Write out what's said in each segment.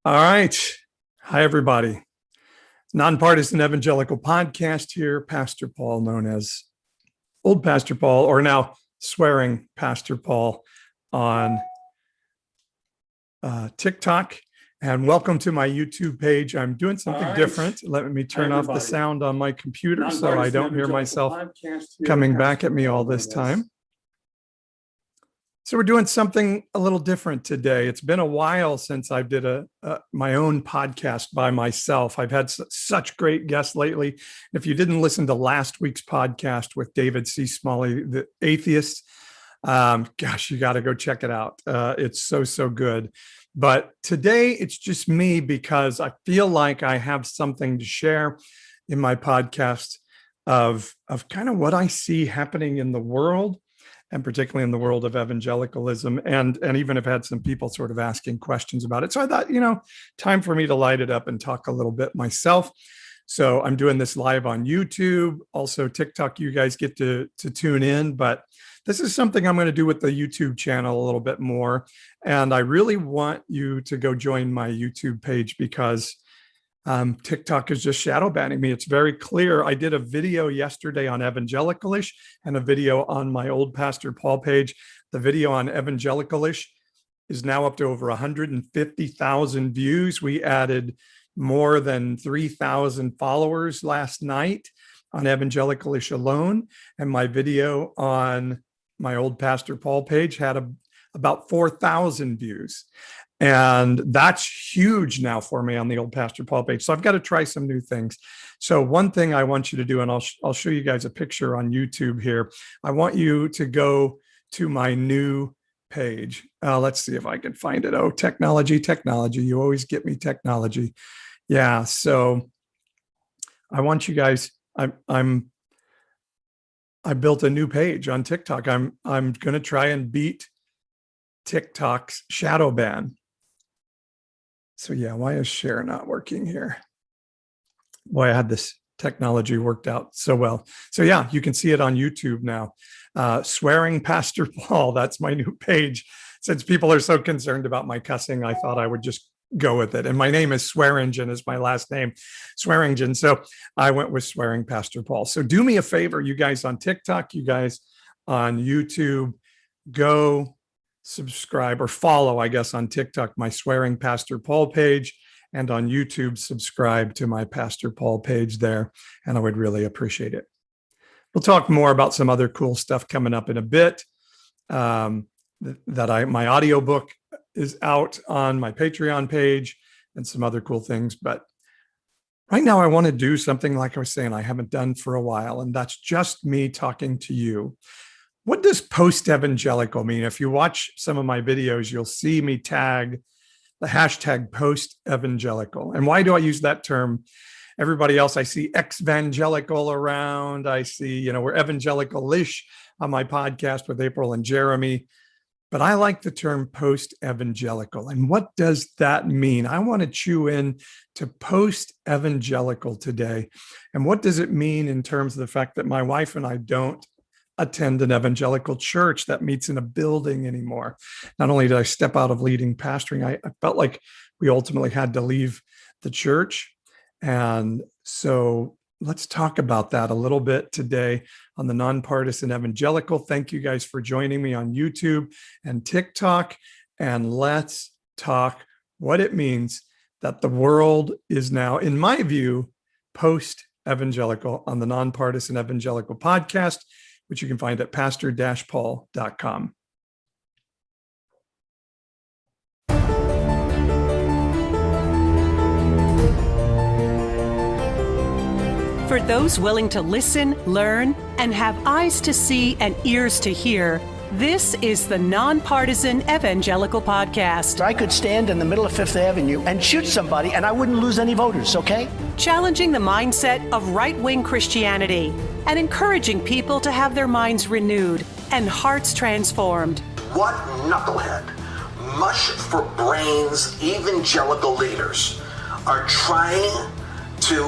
All right. Hi, everybody. Nonpartisan Evangelical Podcast here. Pastor Paul, known as Old Pastor Paul, or now Swearing Pastor Paul on TikTok. And welcome to my YouTube page. I'm doing something different. Let me turn off the sound on my computer so I don't hear myself coming back at me all this time. So we're doing something a little different today. It's been a while since I did my own podcast by myself. I've had such great guests lately. If you didn't listen to last week's podcast with David C. Smalley, the atheist, gosh, you got to go check it out. It's so good. But today it's just me because I feel like I have something to share in my podcast of kind of what I see happening in the world, and particularly in the world of evangelicalism, and even have had some people sort of asking questions about it. So I thought, time for me to light it up and talk a little bit myself. So I'm doing this live on YouTube, also TikTok. You guys get to tune in, but this is something I'm going to do with the YouTube channel a little bit more. And I really want you to go join my YouTube page because TikTok is just shadow banning me. It's very clear. I did a video yesterday on evangelicalism and a video on my Old Pastor Paul page. The video on evangelicalism is now up to over 150,000 views. We added more than 3,000 followers last night on evangelicalism alone. And my video on my Old Pastor Paul page had about 4,000 views. And that's huge now for me on the Old Pastor Paul page. So I've got to try some new things. So one thing I want you to do, and I'll show you guys a picture on YouTube here. I want you to go to my new page. Let's see if I can find it. Oh, technology. You always get me technology. Yeah. So I want you guys, I built a new page on TikTok. I'm going to try and beat TikTok's shadow ban. So yeah, why is share not working here? Boy, I had this technology worked out so well. So yeah, you can see it on YouTube now. Swearing Pastor Paul, that's my new page. Since people are so concerned about my cussing, I thought I would just go with it. And my name is Swearingen, is my last name, Swearingen. So I went with Swearing Pastor Paul. So do me a favor, you guys on TikTok, you guys on YouTube, go subscribe or follow, I guess, on TikTok, my Swearing Pastor Paul page, and on YouTube, subscribe to my Pastor Paul page there. And I would really appreciate it. We'll talk more about some other cool stuff coming up in a bit. My audiobook is out on my Patreon page and some other cool things. But right now I want to do something, like I was saying, I haven't done for a while, and that's just me talking to you. What does post-evangelical mean? If you watch some of my videos, you'll see me tag the hashtag post-evangelical. And why do I use that term? Everybody else, I see ex-evangelical around. I see, we're evangelical-ish on my podcast with April and Jeremy. But I like the term post-evangelical. And what does that mean? I want to chew in to post-evangelical today. And what does it mean in terms of the fact that my wife and I don't attend an evangelical church that meets in a building anymore? Not only did I step out of leading pastoring, I felt like we ultimately had to leave the church. And so let's talk about that a little bit today on the Nonpartisan Evangelical. Thank you guys for joining me on YouTube and TikTok. And let's talk what it means that the world is now, in my view, post-evangelical on the Nonpartisan Evangelical Podcast, which you can find at pastor-paul.com. For those willing to listen, learn, and have eyes to see and ears to hear, this is the Nonpartisan Evangelical Podcast. I could stand in the middle of Fifth Avenue and shoot somebody and I wouldn't lose any voters, okay? Challenging the mindset of right-wing Christianity and encouraging people to have their minds renewed and hearts transformed. What knucklehead, mush for brains evangelical leaders are trying to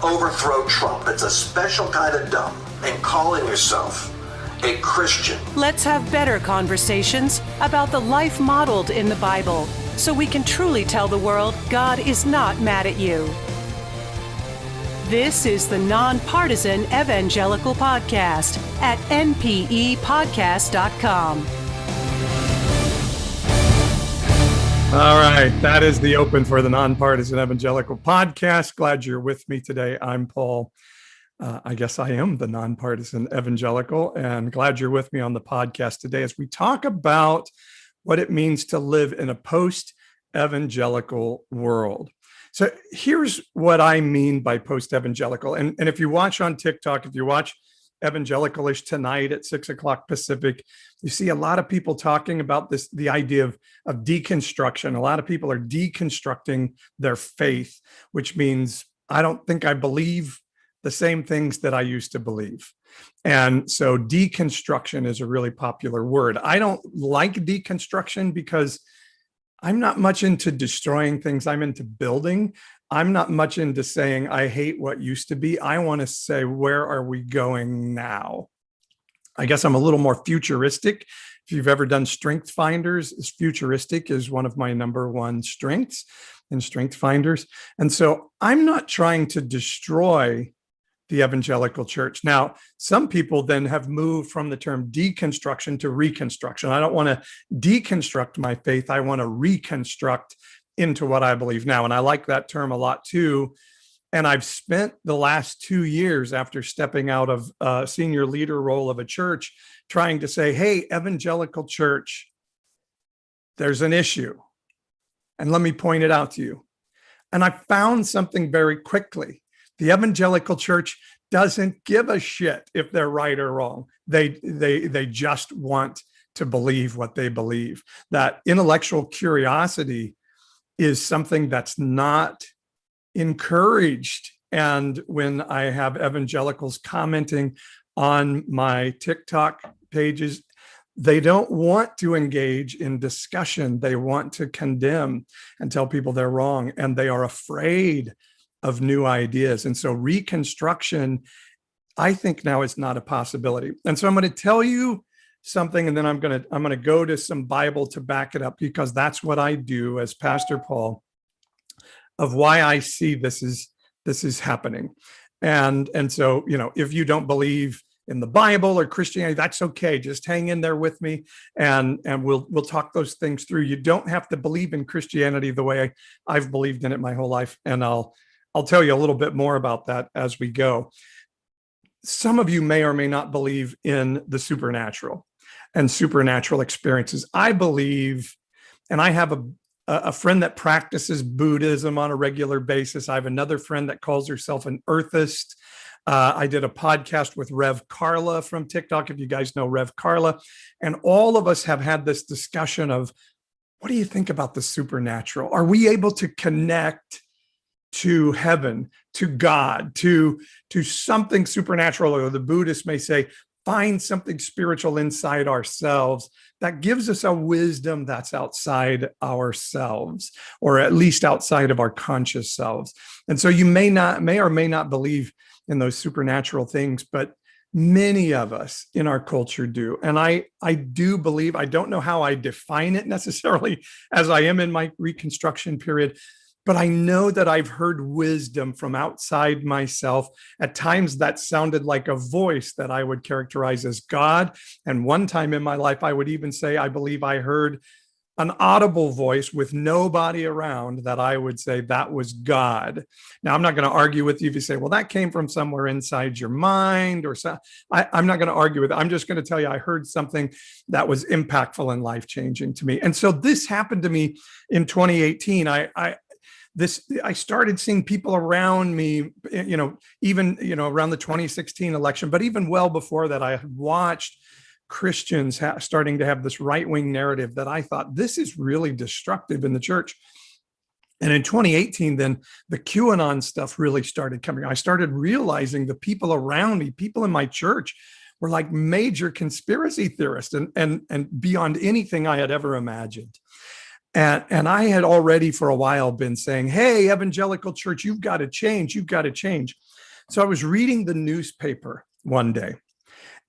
overthrow Trump? It's a special kind of dumb. And calling yourself a Christian. Let's have better conversations about the life modeled in the Bible. so we can truly tell the world God is not mad at you. This is the Nonpartisan Evangelical Podcast at npepodcast.com. All right, that is the open for the Nonpartisan Evangelical Podcast. Glad you're with me today. I'm Paul. I guess I am the Nonpartisan Evangelical, and glad you're with me on the podcast today as we talk about what it means to live in a post-evangelical world. So here's what I mean by post-evangelical. And if you watch on TikTok, if you watch Evangelicalish tonight at 6 o'clock Pacific, you see a lot of people talking about this, the idea of deconstruction. A lot of people are deconstructing their faith, which means I don't think I believe the same things that I used to believe. And so deconstruction is a really popular word. I don't like deconstruction because I'm not much into destroying things. I'm into building. I'm not much into saying, I hate what used to be. I want to say, where are we going now? I guess I'm a little more futuristic. If you've ever done strength finders, futuristic is one of my number one strengths in strength finders. And so I'm not trying to destroy the evangelical church. Now, some people then have moved from the term deconstruction to reconstruction. I don't want to deconstruct my faith. I want to reconstruct into what I believe now. And I like that term a lot too. And I've spent the last 2 years after stepping out of a senior leader role of a church trying to say, hey, evangelical church, there's an issue. And let me point it out to you. And I found something very quickly. The evangelical church doesn't give a shit if they're right or wrong. They just want to believe what they believe. That intellectual curiosity is something that's not encouraged. And when I have evangelicals commenting on my TikTok pages, they don't want to engage in discussion. They want to condemn and tell people they're wrong, and they are afraid of new ideas. And so reconstruction, I think now is not a possibility. And so I'm going to tell you something, and then I'm going to go to some Bible to back it up, because that's what I do as Pastor Paul, of why I see this is happening. And so, if you don't believe in the Bible or Christianity, that's okay. Just hang in there with me, and we'll talk those things through. You don't have to believe in Christianity the way I've believed in it my whole life, and I'll tell you a little bit more about that as we go. Some of you may or may not believe in the supernatural and supernatural experiences. I believe, and I have a friend that practices Buddhism on a regular basis. I have another friend that calls herself an earthist. I did a podcast with Rev Carla from TikTok, if you guys know Rev Carla. And all of us have had this discussion of, what do you think about the supernatural? Are we able to connect to heaven, to God, to something supernatural? Or the Buddhists may say, find something spiritual inside ourselves that gives us a wisdom that's outside ourselves, or at least outside of our conscious selves. And so you may or may not believe in those supernatural things, but many of us in our culture do. And I do believe, I don't know how I define it necessarily, as I am in my reconstruction period, but I know that I've heard wisdom from outside myself. At times that sounded like a voice that I would characterize as God. And one time in my life, I would even say, I believe I heard an audible voice with nobody around that I would say that was God. Now, I'm not going to argue with you if you say, well, that came from somewhere inside your mind, or so. I'm not going to argue with it. I'm just going to tell you, I heard something that was impactful and life-changing to me. And so this happened to me in 2018. I started seeing people around me, even around the 2016 election, but even well before that, I had watched Christians starting to have this right-wing narrative that I thought, this is really destructive in the church. And in 2018, then the QAnon stuff really started coming. I started realizing the people around me, people in my church, were like major conspiracy theorists and beyond anything I had ever imagined. And I had already for a while been saying, hey, evangelical church, you've got to change. You've got to change. So I was reading the newspaper one day.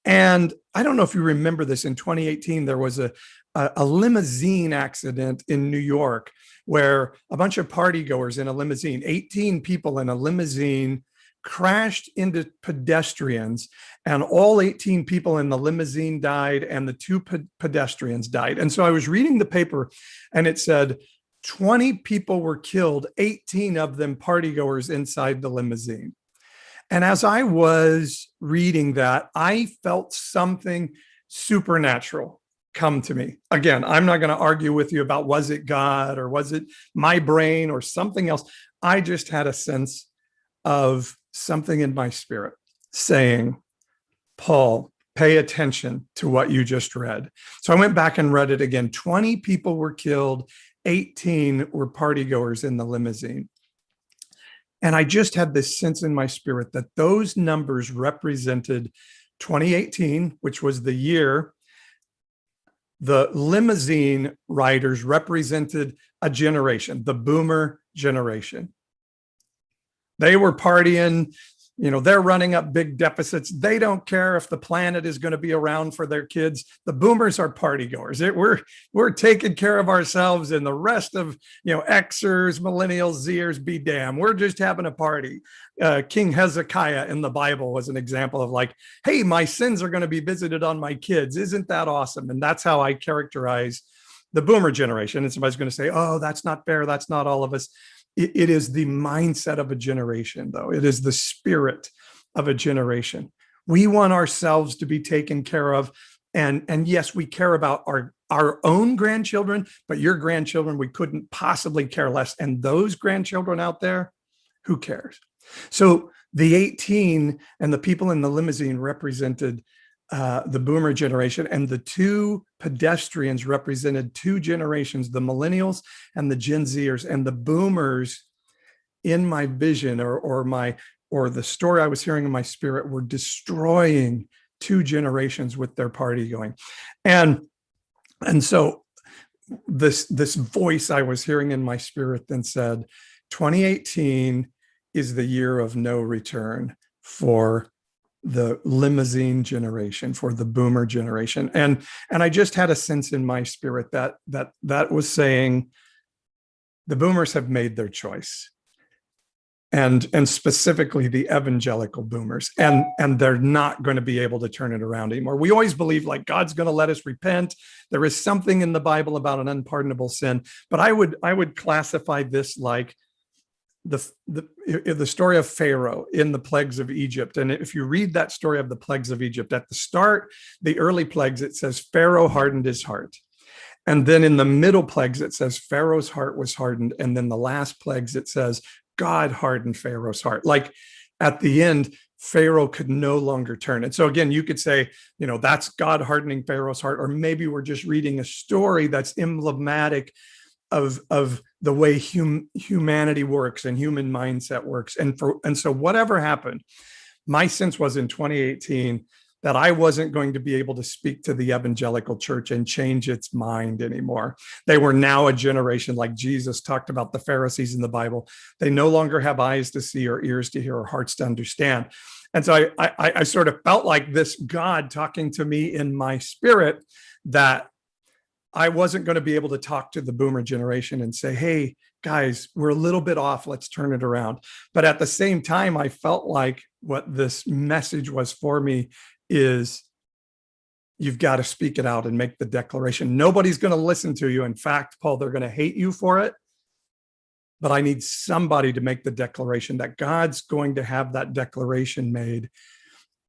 And I don't know if you remember this, in 2018, there was a a limousine accident in New York where a bunch of partygoers in a limousine, 18 people in a limousine, crashed into pedestrians, and all 18 people in the limousine died and the two pedestrians died. And so I was reading the paper and it said 20 people were killed, 18 of them partygoers inside the limousine. And as I was reading that, I felt something supernatural come to me. Again, I'm not going to argue with you about was it God or was it my brain or something else. I just had a sense of something in my spirit saying, Paul, pay attention to what you just read. So I went back and read it again. 20 people were killed, 18 were partygoers in the limousine. And I just had this sense in my spirit that those numbers represented 2018, which was the year. The limousine riders represented a generation, the boomer generation. They were partying, they're running up big deficits. They don't care if the planet is going to be around for their kids. The boomers are partygoers. We're taking care of ourselves, and the rest of, Xers, millennials, Zers, be damned. We're just having a party. King Hezekiah in the Bible was an example of like, hey, my sins are going to be visited on my kids. Isn't that awesome? And that's how I characterize the boomer generation. And somebody's going to say, oh, that's not fair. That's not all of us. It is the mindset of a generation, though. It is the spirit of a generation. We want ourselves to be taken care of. And yes, we care about our own grandchildren, but your grandchildren, we couldn't possibly care less. And those grandchildren out there, who cares? So the 18 and the people in the limousine represented the boomer generation, and the two pedestrians represented two generations, the millennials and the Gen Zers. And the boomers in my vision or the story I was hearing in my spirit were destroying two generations with their party going. And so this voice I was hearing in my spirit then said, 2018 is the year of no return for the limousine generation, for the boomer generation. And I just had a sense in my spirit that was saying the boomers have made their choice. And specifically the evangelical boomers, and they're not going to be able to turn it around anymore. We always believe like God's going to let us repent. There is something in the Bible about an unpardonable sin, but I would classify this like the story of Pharaoh in the plagues of Egypt. And if you read that story of the plagues of Egypt, at the start, the early plagues, it says Pharaoh hardened his heart. And then in the middle plagues, it says Pharaoh's heart was hardened. And then the last plagues, it says God hardened Pharaoh's heart. Like at the end, Pharaoh could no longer turn. And so again, you could say, that's God hardening Pharaoh's heart, or maybe we're just reading a story that's emblematic of the way humanity works and human mindset works. And so whatever happened, my sense was in 2018 that I wasn't going to be able to speak to the evangelical church and change its mind anymore. They were now a generation, like Jesus talked about the Pharisees in the Bible. They no longer have eyes to see or ears to hear or hearts to understand. And so I sort of felt like this God talking to me in my spirit that I wasn't going to be able to talk to the boomer generation and say, hey, guys, we're a little bit off. Let's turn it around. But at the same time, I felt like what this message was for me is you've got to speak it out and make the declaration. Nobody's going to listen to you. In fact, Paul, they're going to hate you for it. But I need somebody to make the declaration that God's going to have that declaration made.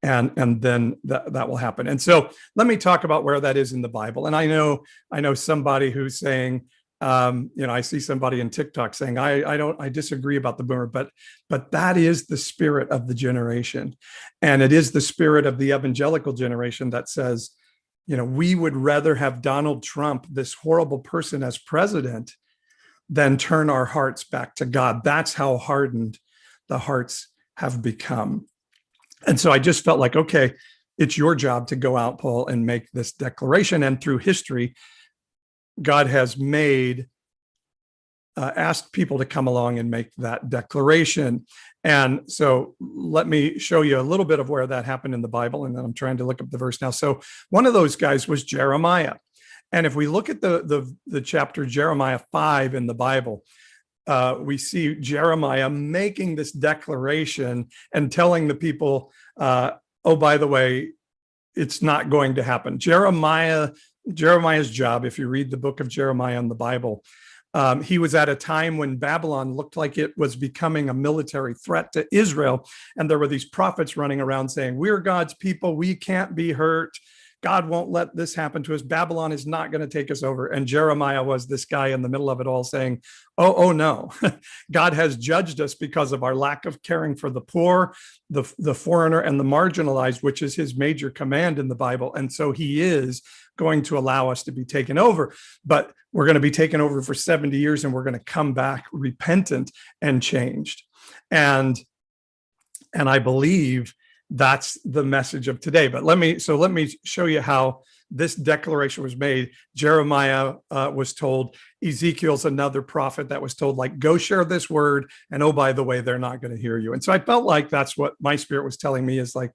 And then that will happen. And so let me talk about where that is in the Bible. And I know somebody who's saying, I see somebody in TikTok saying, I disagree about the boomer, but that is the spirit of the generation. And it is the spirit of the evangelical generation that says, we would rather have Donald Trump, this horrible person, as president than turn our hearts back to God. That's how hardened the hearts have become. And so I just felt like, okay, it's your job to go out, Paul, and make this declaration. And through history, God has asked people to come along and make that declaration. And so let me show you a little bit of where that happened in the Bible. And then I'm trying to look up the verse now. So one of those guys was Jeremiah. And if we look at the chapter Jeremiah 5 in the Bible, we see Jeremiah making this declaration and telling the people, oh, by the way, it's not going to happen. Jeremiah's job, if you read the book of Jeremiah in the Bible, he was at a time when Babylon looked like it was becoming a military threat to Israel. And there were these prophets running around saying, we're God's people. We can't be hurt. God won't let this happen to us. Babylon is not going to take us over. And Jeremiah was this guy in the middle of it all saying, oh no, God has judged us because of our lack of caring for the poor, the foreigner, and the marginalized, which is his major command in the Bible. And so he is going to allow us to be taken over, but we're going to be taken over for 70 years and we're going to come back repentant and changed. And I believe that's the message of today. But let me show you how this declaration was made. Jeremiah was told, Ezekiel's another prophet that was told, like, go share this word. And oh, by the way, they're not going to hear you. And so I felt like that's what my spirit was telling me, is like,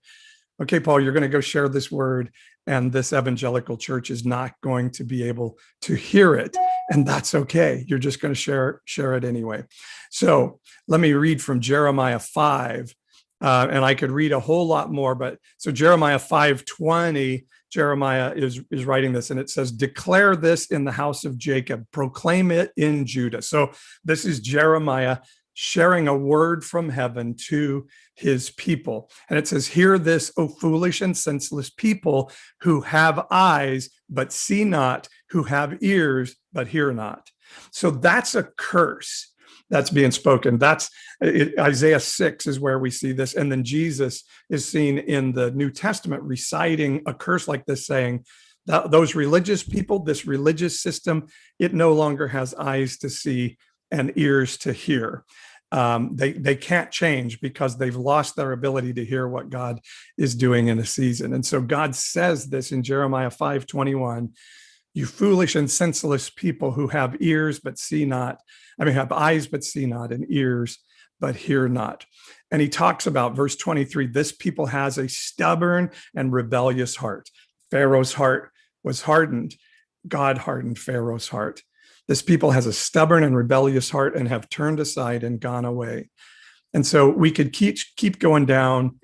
okay, Paul, you're going to go share this word, and this evangelical church is not going to be able to hear it. And that's okay. You're just going to share it anyway. So let me read from Jeremiah 5. And I could read a whole lot more, but so Jeremiah 5:20, Jeremiah is writing this, and it says, declare this in the house of Jacob, proclaim it in Judah. So this is Jeremiah sharing a word from heaven to his people. And it says, hear this, O foolish and senseless people who have eyes, but see not, who have ears, but hear not. So that's a curse that's being spoken. That's Isaiah 6 is where we see this. And then Jesus is seen in the New Testament reciting a curse like this, saying that those religious people, this religious system, it no longer has eyes to see and ears to hear. They can't change because they've lost their ability to hear what God is doing in a season. And so God says this in Jeremiah 5:21, you foolish and senseless people who have ears but see not, have eyes but see not, and ears but hear not. And he talks about verse 23, this people has a stubborn and rebellious heart. Pharaoh's heart was hardened. God hardened Pharaoh's heart. This people has a stubborn and rebellious heart and have turned aside and gone away. And so we could keep going down.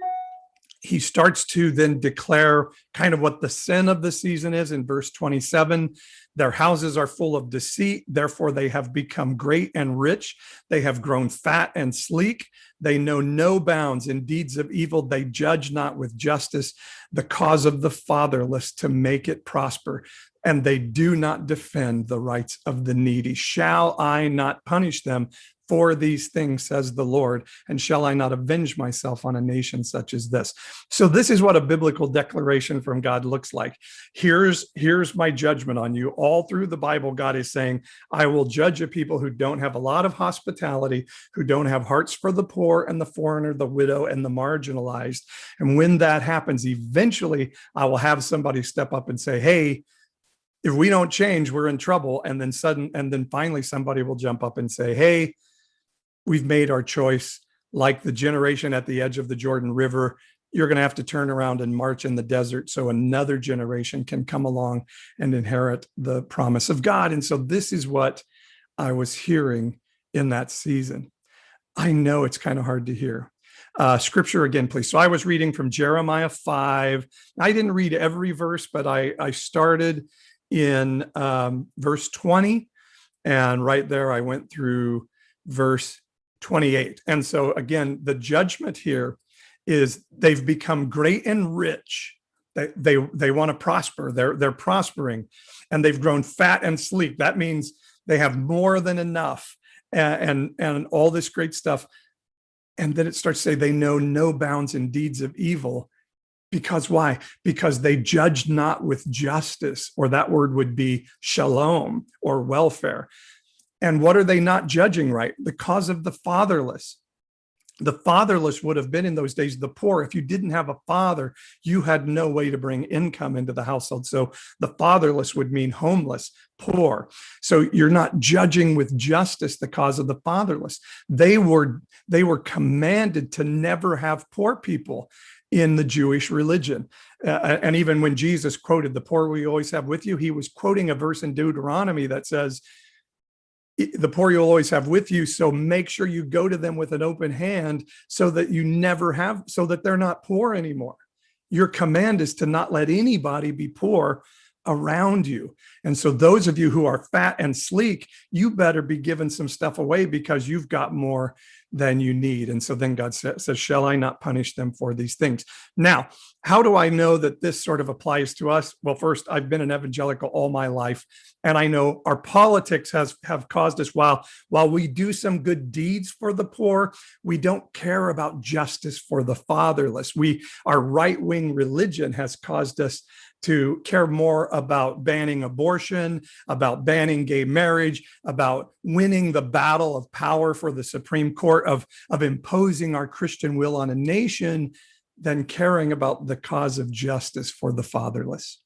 He starts to then declare kind of what the sin of the season is in verse 27. Their houses are full of deceit, therefore they have become great and rich. They have grown fat and sleek. They know no bounds in deeds of evil. They judge not with justice the cause of the fatherless to make it prosper. And they do not defend the rights of the needy. Shall I not punish them for these things, says the Lord, and shall I not avenge myself on a nation such as this? So this is what a biblical declaration from God looks like. Here's my judgment on you. All through the Bible, God is saying, I will judge a people who don't have a lot of hospitality, who don't have hearts for the poor and the foreigner, the widow, and the marginalized. And when that happens, eventually I will have somebody step up and say, hey, if we don't change, we're in trouble. And then finally somebody will jump up and say, hey, we've made our choice. Like the generation at the edge of the Jordan River, you're going to have to turn around and march in the desert so another generation can come along and inherit the promise of God. And so this is what I was hearing in that season. I know it's kind of hard to hear. Scripture again, please. So I was reading from Jeremiah 5. I didn't read every verse, but I started in verse 20, and right there I went through verse 28. And so again, the judgment here is they've become great and rich. They want to prosper. They're prospering, and they've grown fat and sleek. That means they have more than enough and all this great stuff. And then it starts to say they know no bounds in deeds of evil. Because why? Because they judge not with justice, or that word would be shalom or welfare. And what are they not judging right? The cause of the fatherless. The fatherless would have been in those days the poor. If you didn't have a father, you had no way to bring income into the household. So the fatherless would mean homeless, poor. So you're not judging with justice the cause of the fatherless. They were commanded to never have poor people. in the Jewish religion. And even when Jesus quoted, the poor will you always have with you, he was quoting a verse in Deuteronomy that says, the poor you'll always have with you. So make sure you go to them with an open hand so that you never have, so that they're not poor anymore. Your command is to not let anybody be poor around you. And so those of you who are fat and sleek, you better be giving some stuff away because you've got more than you need. And so then God says, shall I not punish them for these things? Now, how do I know that this sort of applies to us? Well, first, I've been an evangelical all my life, and I know our politics have caused us, while we do some good deeds for the poor, we don't care about justice for the fatherless. Our right-wing religion has caused us to care more about banning abortion, about banning gay marriage, about winning the battle of power for the Supreme Court, of imposing our Christian will on a nation, than caring about the cause of justice for the fatherless.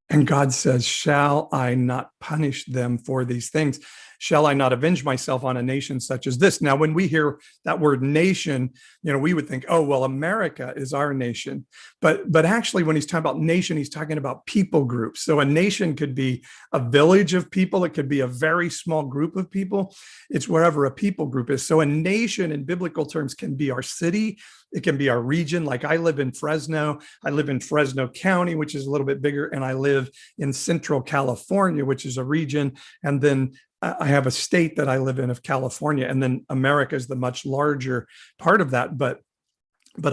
And God says, shall I not punish them for these things? Shall I not avenge myself on a nation such as this? Now, when we hear that word nation, we would think, oh, well, America is our nation. But actually, when he's talking about nation, he's talking about people groups. So a nation could be a village of people. It could be a very small group of people. It's wherever a people group is. So a nation in biblical terms can be our city. It can be our region. Like I live in Fresno. I live in Fresno County, which is a little bit bigger. And I live in Central California, which is a region. And then I have a state that I live in of California. And then America is the much larger part of that. But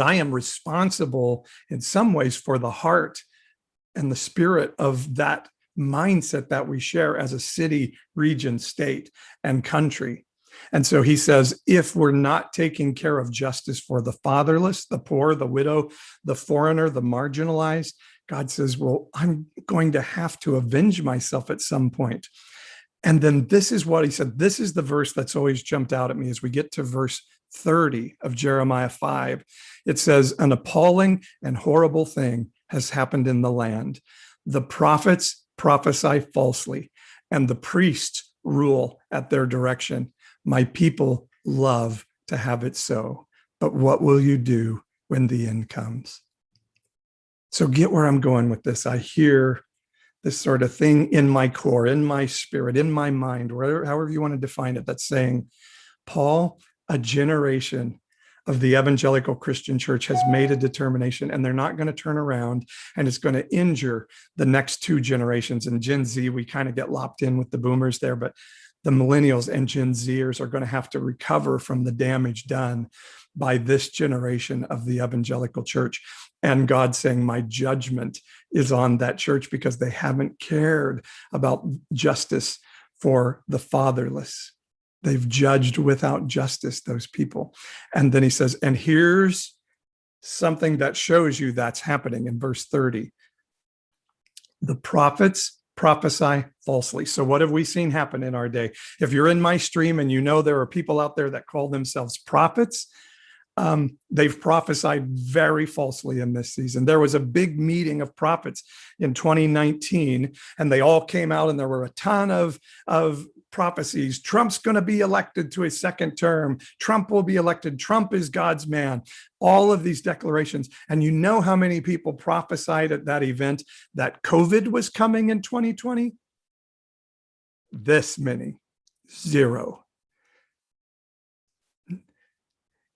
I am responsible in some ways for the heart and the spirit of that mindset that we share as a city, region, state, and country. And so he says, if we're not taking care of justice for the fatherless, the poor, the widow, the foreigner, the marginalized, God says, well, I'm going to have to avenge myself at some point. And then this is what he said. This is the verse that's always jumped out at me as we get to verse 30 of Jeremiah 5. It says, an appalling and horrible thing has happened in the land. The prophets prophesy falsely, and the priests rule at their direction. My people love to have it so. But what will you do when the end comes? So get where I'm going with this. I hear this sort of thing in my core, in my spirit, in my mind, however you want to define it, that's saying, Paul, a generation of the evangelical Christian church has made a determination, and they're not going to turn around, and it's going to injure the next two generations. And Gen Z, we kind of get lopped in with the boomers there, but the millennials and Gen Zers are going to have to recover from the damage done by this generation of the evangelical church. And God saying, my judgment is on that church because they haven't cared about justice for the fatherless. They've judged without justice, those people. And then he says, and here's something that shows you that's happening in verse 30. The prophets prophesy falsely. So what have we seen happen in our day? If you're in my stream and you know there are people out there that call themselves prophets, they've prophesied very falsely in this season. There was a big meeting of prophets in 2019, and they all came out, and there were a ton of prophecies. Trump's going to be elected to a second term. Trump will be elected. Trump is God's man. All of these declarations. And you know how many people prophesied at that event that COVID was coming in 2020? This many. 0.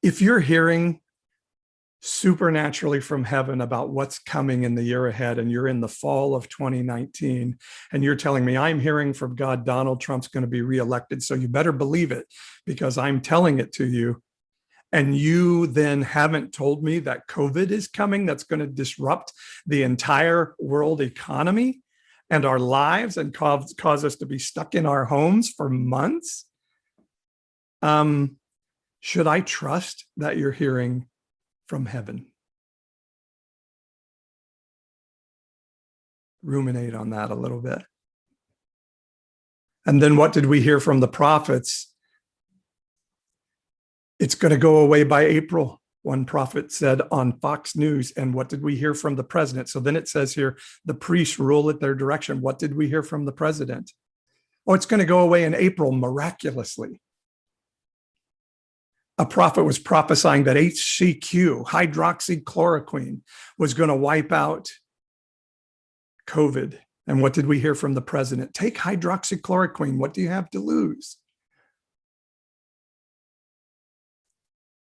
If you're hearing supernaturally from heaven about what's coming in the year ahead, and you're in the fall of 2019, and you're telling me, I'm hearing from God, Donald Trump's going to be reelected, so you better believe it because I'm telling it to you, and you then haven't told me that COVID is coming, that's going to disrupt the entire world economy and our lives and cause us to be stuck in our homes for months, should I trust that you're hearing from heaven? Ruminate on that a little bit. And then what did we hear from the prophets? It's going to go away by April, one prophet said on Fox News. And what did we hear from the president? So then it says here, the priests rule at their direction. What did we hear from the president? Oh, it's going to go away in April miraculously. a prophet was prophesying that HCQ, hydroxychloroquine, was going to wipe out COVID. And what did we hear from the president? Take hydroxychloroquine. What do you have to lose?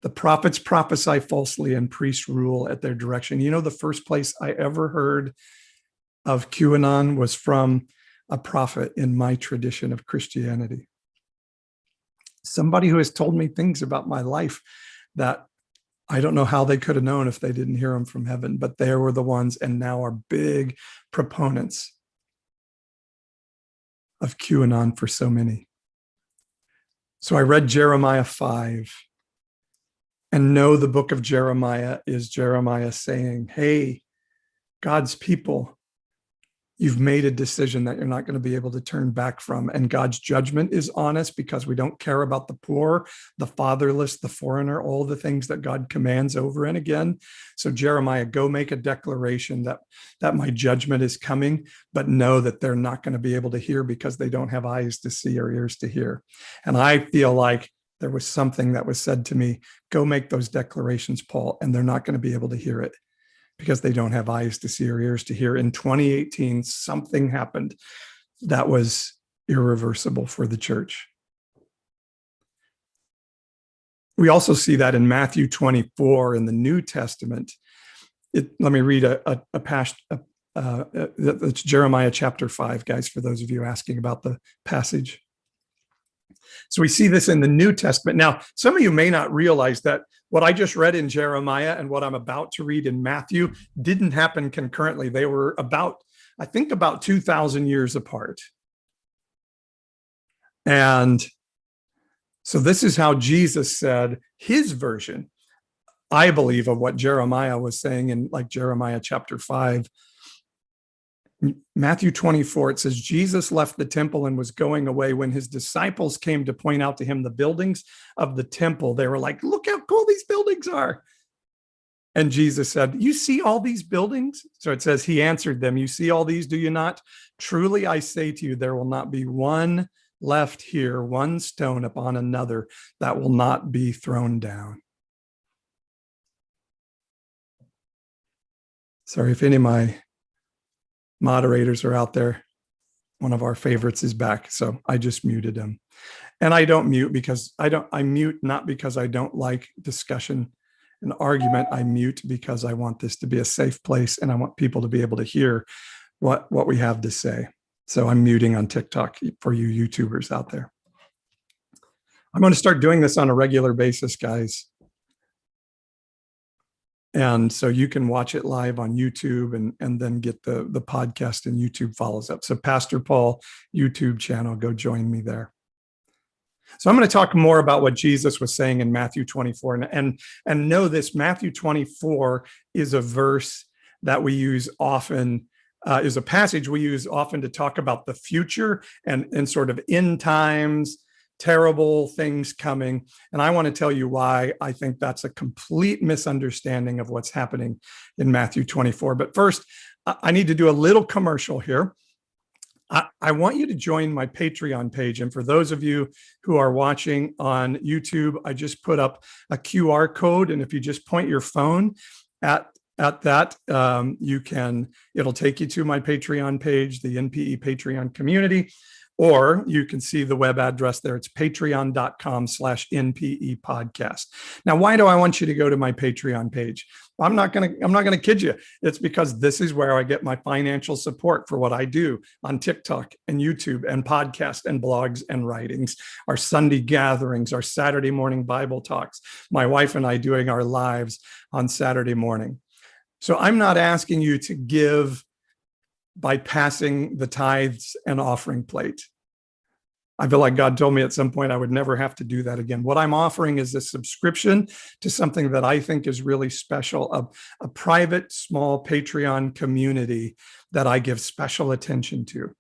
The prophets prophesy falsely and priests rule at their direction. You know, the first place I ever heard of QAnon was from a prophet in my tradition of Christianity. Somebody who has told me things about my life that I don't know how they could have known if they didn't hear them from heaven, but they were the ones and now are big proponents of QAnon for so many. So I read Jeremiah 5 and know the book of Jeremiah is Jeremiah saying, hey, God's people, you've made a decision that you're not going to be able to turn back from. And God's judgment is on us because we don't care about the poor, the fatherless, the foreigner, all the things that God commands over and again. So Jeremiah, go make a declaration that my judgment is coming, but know that they're not going to be able to hear because they don't have eyes to see or ears to hear. And I feel like there was something that was said to me, go make those declarations, Paul, and they're not going to be able to hear it because they don't have eyes to see or ears to hear. In 2018, something happened that was irreversible for the church. We also see that in Matthew 24 in the New Testament. Let me read a passage. It's Jeremiah chapter 5, guys, for those of you asking about the passage. So we see this in the New Testament. Now, some of you may not realize that what I just read in Jeremiah and what I'm about to read in Matthew didn't happen concurrently. They were about 2,000 years apart. And so this is how Jesus said his version, I believe, of what Jeremiah was saying in like Jeremiah chapter 5. Matthew 24, it says, Jesus left the temple and was going away. When his disciples came to point out to him the buildings of the temple, they were like, look how cool these buildings are. And Jesus said, you see all these buildings? So it says, he answered them, you see all these, do you not? Truly, I say to you, there will not be one left here, one stone upon another that will not be thrown down. Sorry if any of my moderators are out there. One of our favorites is back, so I just muted him. And I don't mute because I mute not because I don't like discussion and argument. I mute because I want this to be a safe place and I want people to be able to hear what we have to say. So I'm muting on TikTok for you YouTubers out there. I'm going to start doing this on a regular basis, guys. And so you can watch it live on YouTube and then get the podcast, and YouTube follows up. So Pastor Paul YouTube channel, go join me there. So I'm going to talk more about what Jesus was saying in Matthew 24. And know this, Matthew 24 is a verse that we use often, is a passage we use often to talk about the future and sort of end times, terrible things coming. And I want to tell you why I think that's a complete misunderstanding of what's happening in Matthew 24. But first, I need to do a little commercial here. I want you to join my Patreon page. And for those of you who are watching on YouTube, I just put up a QR code. And if you just point your phone at that, it'll take you to my Patreon page, the NPE Patreon community. Or you can see the web address there. It's patreon.com/NPE podcast. Now, why do I want you to go to my Patreon page? I'm not going to kid you. It's because this is where I get my financial support for what I do on TikTok and YouTube and podcast and blogs and writings, our Sunday gatherings, our Saturday morning Bible talks, my wife and I doing our lives on Saturday morning. So I'm not asking you to give by passing the tithes and offering plate. I feel like God told me at some point I would never have to do that again. What I'm offering is a subscription to something that I think is really special, a private, small Patreon community that I give special attention to.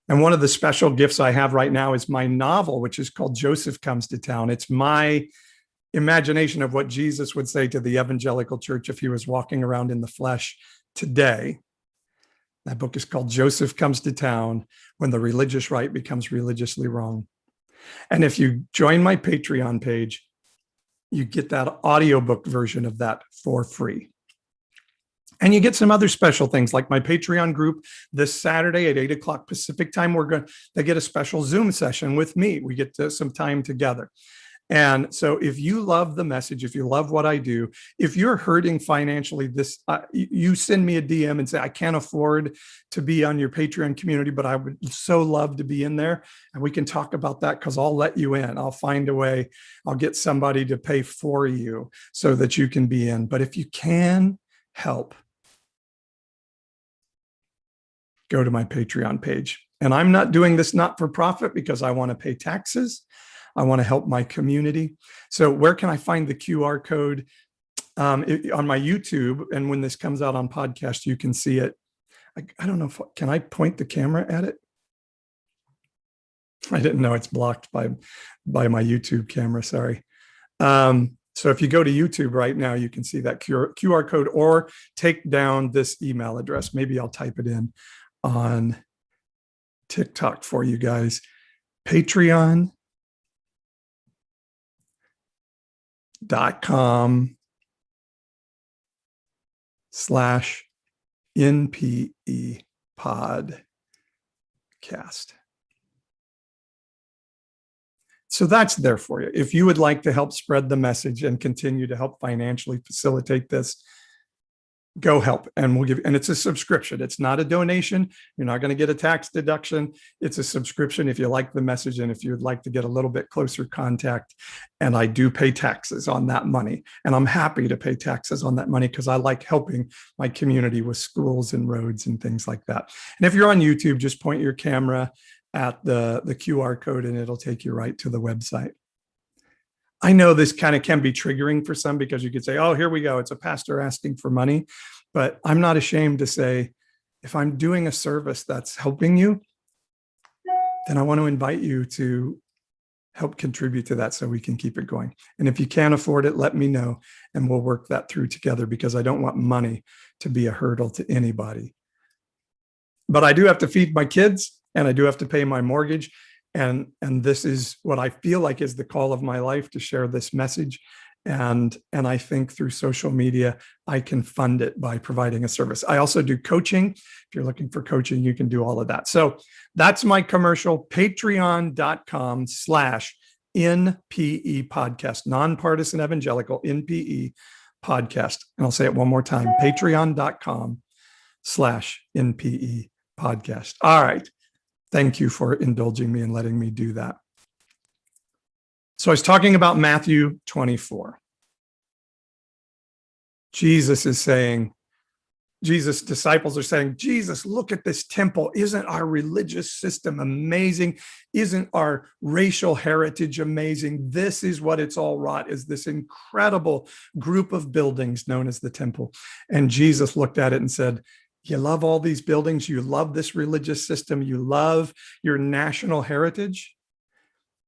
And one of the special gifts I have right now is my novel, which is called Joseph Comes to Town. It's my imagination of what Jesus would say to the evangelical church if he was walking around in the flesh today. That book is called Joseph Comes to Town, When the Religious Right Becomes Religiously Wrong. And if you join my Patreon page, you get that audiobook version of that for free. And you get some other special things like my Patreon group this Saturday at 8 o'clock Pacific time. They get a special Zoom session with me. We get some time together. And so if you love the message, if you love what I do, if you're hurting financially, you send me a DM and say, I can't afford to be on your Patreon community, but I would so love to be in there. And we can talk about that because I'll let you in. I'll find a way. I'll get somebody to pay for you so that you can be in. But if you can help, go to my Patreon page. And I'm not doing this not for profit because I want to pay taxes. I want to help my community. So where can I find the QR code? On my YouTube, and when this comes out on podcast, you can see it. I don't know can I point the camera at it? I didn't know it's blocked by my YouTube camera, sorry. So if you go to YouTube right now, you can see that QR code, or take down this email address. Maybe I'll type it in on TikTok for you guys. patreon.com/NPE podcast. So that's there for you. If you would like to help spread the message and continue to help financially facilitate this, go help, and we'll give you, and it's a subscription. It's not a donation. You're not going to get a tax deduction. It's a subscription if you like the message and if you'd like to get a little bit closer contact. And I do pay taxes on that money. And I'm happy to pay taxes on that money because I like helping my community with schools and roads and things like that. And if you're on YouTube, just point your camera at the QR code and it'll take you right to the website. I know this kind of can be triggering for some because you could say, oh, here we go. It's a pastor asking for money. But I'm not ashamed to say, if I'm doing a service that's helping you, then I want to invite you to help contribute to that so we can keep it going. And if you can't afford it, let me know and we'll work that through together because I don't want money to be a hurdle to anybody. But I do have to feed my kids and I do have to pay my mortgage. And this is what I feel like is the call of my life, to share this message. And I think through social media, I can fund it by providing a service. I also do coaching. If you're looking for coaching, you can do all of that. So that's my commercial, patreon.com/NPE podcast, nonpartisan evangelical NPE podcast. And I'll say it one more time, patreon.com/NPE podcast. All right. Thank you for indulging me and letting me do that. So I was talking about Matthew 24. Jesus' disciples are saying, Jesus, look at this temple. Isn't our religious system amazing? Isn't our racial heritage amazing? This is what it's all wrought, is this incredible group of buildings known as the temple. And Jesus looked at it and said, you love all these buildings, you love this religious system, you love your national heritage,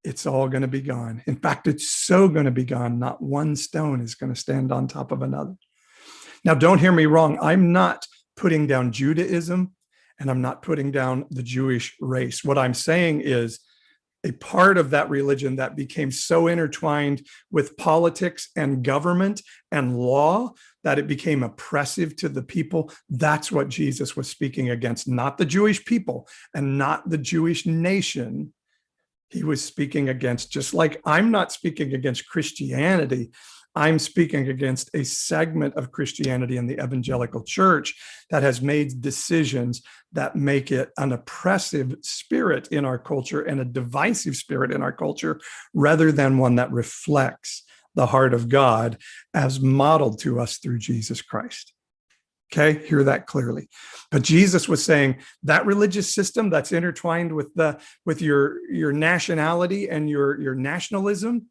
it's all going to be gone. In fact, it's so going to be gone, not one stone is going to stand on top of another. Now, don't hear me wrong. I'm not putting down Judaism and I'm not putting down the Jewish race. What I'm saying is a part of that religion that became so intertwined with politics and government and law that it became oppressive to the people. That's what Jesus was speaking against, not the Jewish people and not the Jewish nation. He was speaking against, just like I'm not speaking against Christianity, I'm speaking against a segment of Christianity in the evangelical church that has made decisions that make it an oppressive spirit in our culture and a divisive spirit in our culture, rather than one that reflects the heart of God as modeled to us through Jesus Christ. Okay, hear that clearly. But Jesus was saying that religious system that's intertwined with your nationality and your nationalism,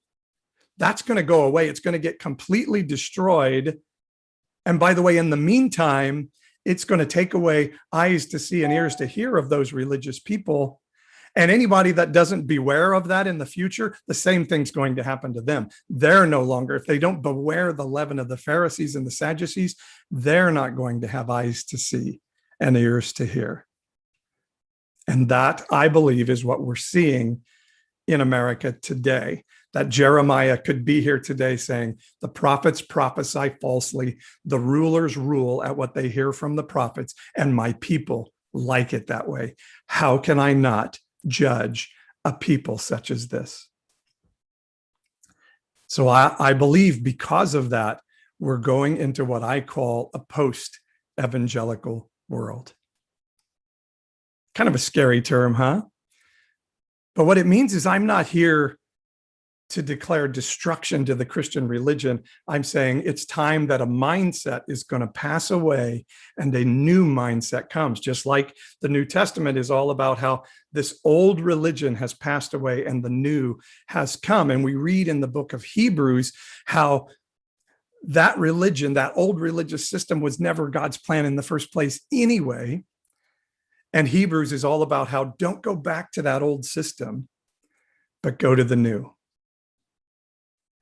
that's going to go away. It's going to get completely destroyed. And by the way, in the meantime, it's going to take away eyes to see and ears to hear of those religious people. And anybody that doesn't beware of that in the future, the same thing's going to happen to them. They're no longer, if they don't beware the leaven of the Pharisees and the Sadducees, they're not going to have eyes to see and ears to hear. And that, I believe, is what we're seeing in America today, that Jeremiah could be here today saying, the prophets prophesy falsely, the rulers rule at what they hear from the prophets, and my people like it that way. How can I not judge a people such as this? So I believe because of that, we're going into what I call a post-evangelical world. Kind of a scary term, huh? But what it means is I'm not here to declare destruction to the Christian religion. I'm saying it's time that a mindset is going to pass away and a new mindset comes. Just like the New Testament is all about how this old religion has passed away and the new has come. And we read in the book of Hebrews how that religion, that old religious system, was never God's plan in the first place anyway. And Hebrews is all about how don't go back to that old system, but go to the new.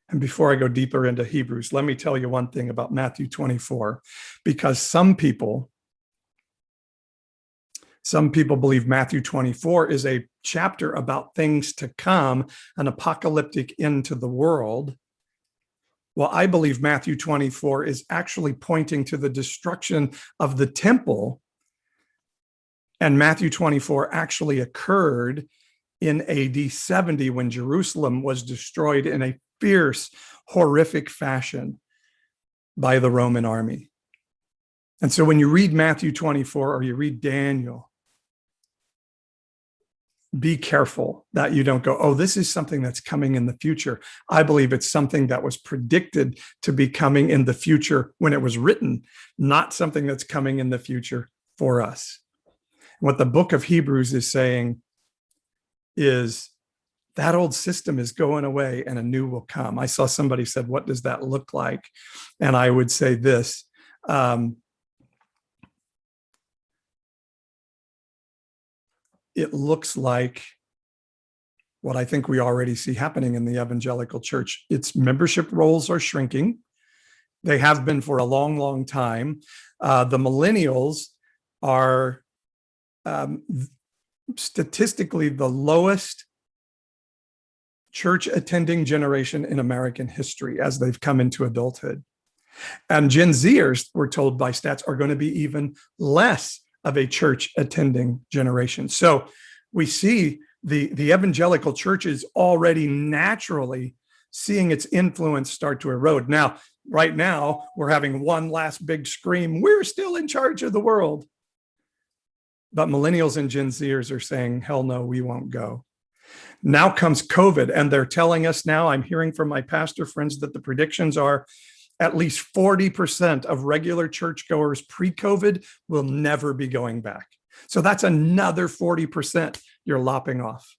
And before I go deeper into Hebrews, let me tell you one thing about Matthew 24, because some people believe Matthew 24 is a chapter about things to come, an apocalyptic end to the world. Well, I believe Matthew 24 is actually pointing to the destruction of the temple. And Matthew 24 actually occurred in AD 70 when Jerusalem was destroyed in a fierce, horrific fashion by the Roman army. And so when you read Matthew 24 or you read Daniel, be careful that you don't go, oh, this is something that's coming in the future. I believe it's something that was predicted to be coming in the future when it was written, not something that's coming in the future for us. What the book of Hebrews is saying is that old system is going away and a new will come. I saw somebody said, what does that look like? And I would say this, it looks like what I think we already see happening in the evangelical church. Its membership rolls are shrinking. They have been for a long, long time. The millennials are statistically the lowest church attending generation in American history as they've come into adulthood. And Gen Zers, we're told by stats, are going to be even less of a church attending generation. So we see the evangelical church is already naturally seeing its influence start to erode. Now, right now, we're having one last big scream, we're still in charge of the world. But millennials and Gen Zers are saying, hell no, we won't go. Now comes COVID, and they're telling us now, I'm hearing from my pastor friends that the predictions are at least 40% of regular churchgoers pre-COVID will never be going back. So that's another 40% you're lopping off.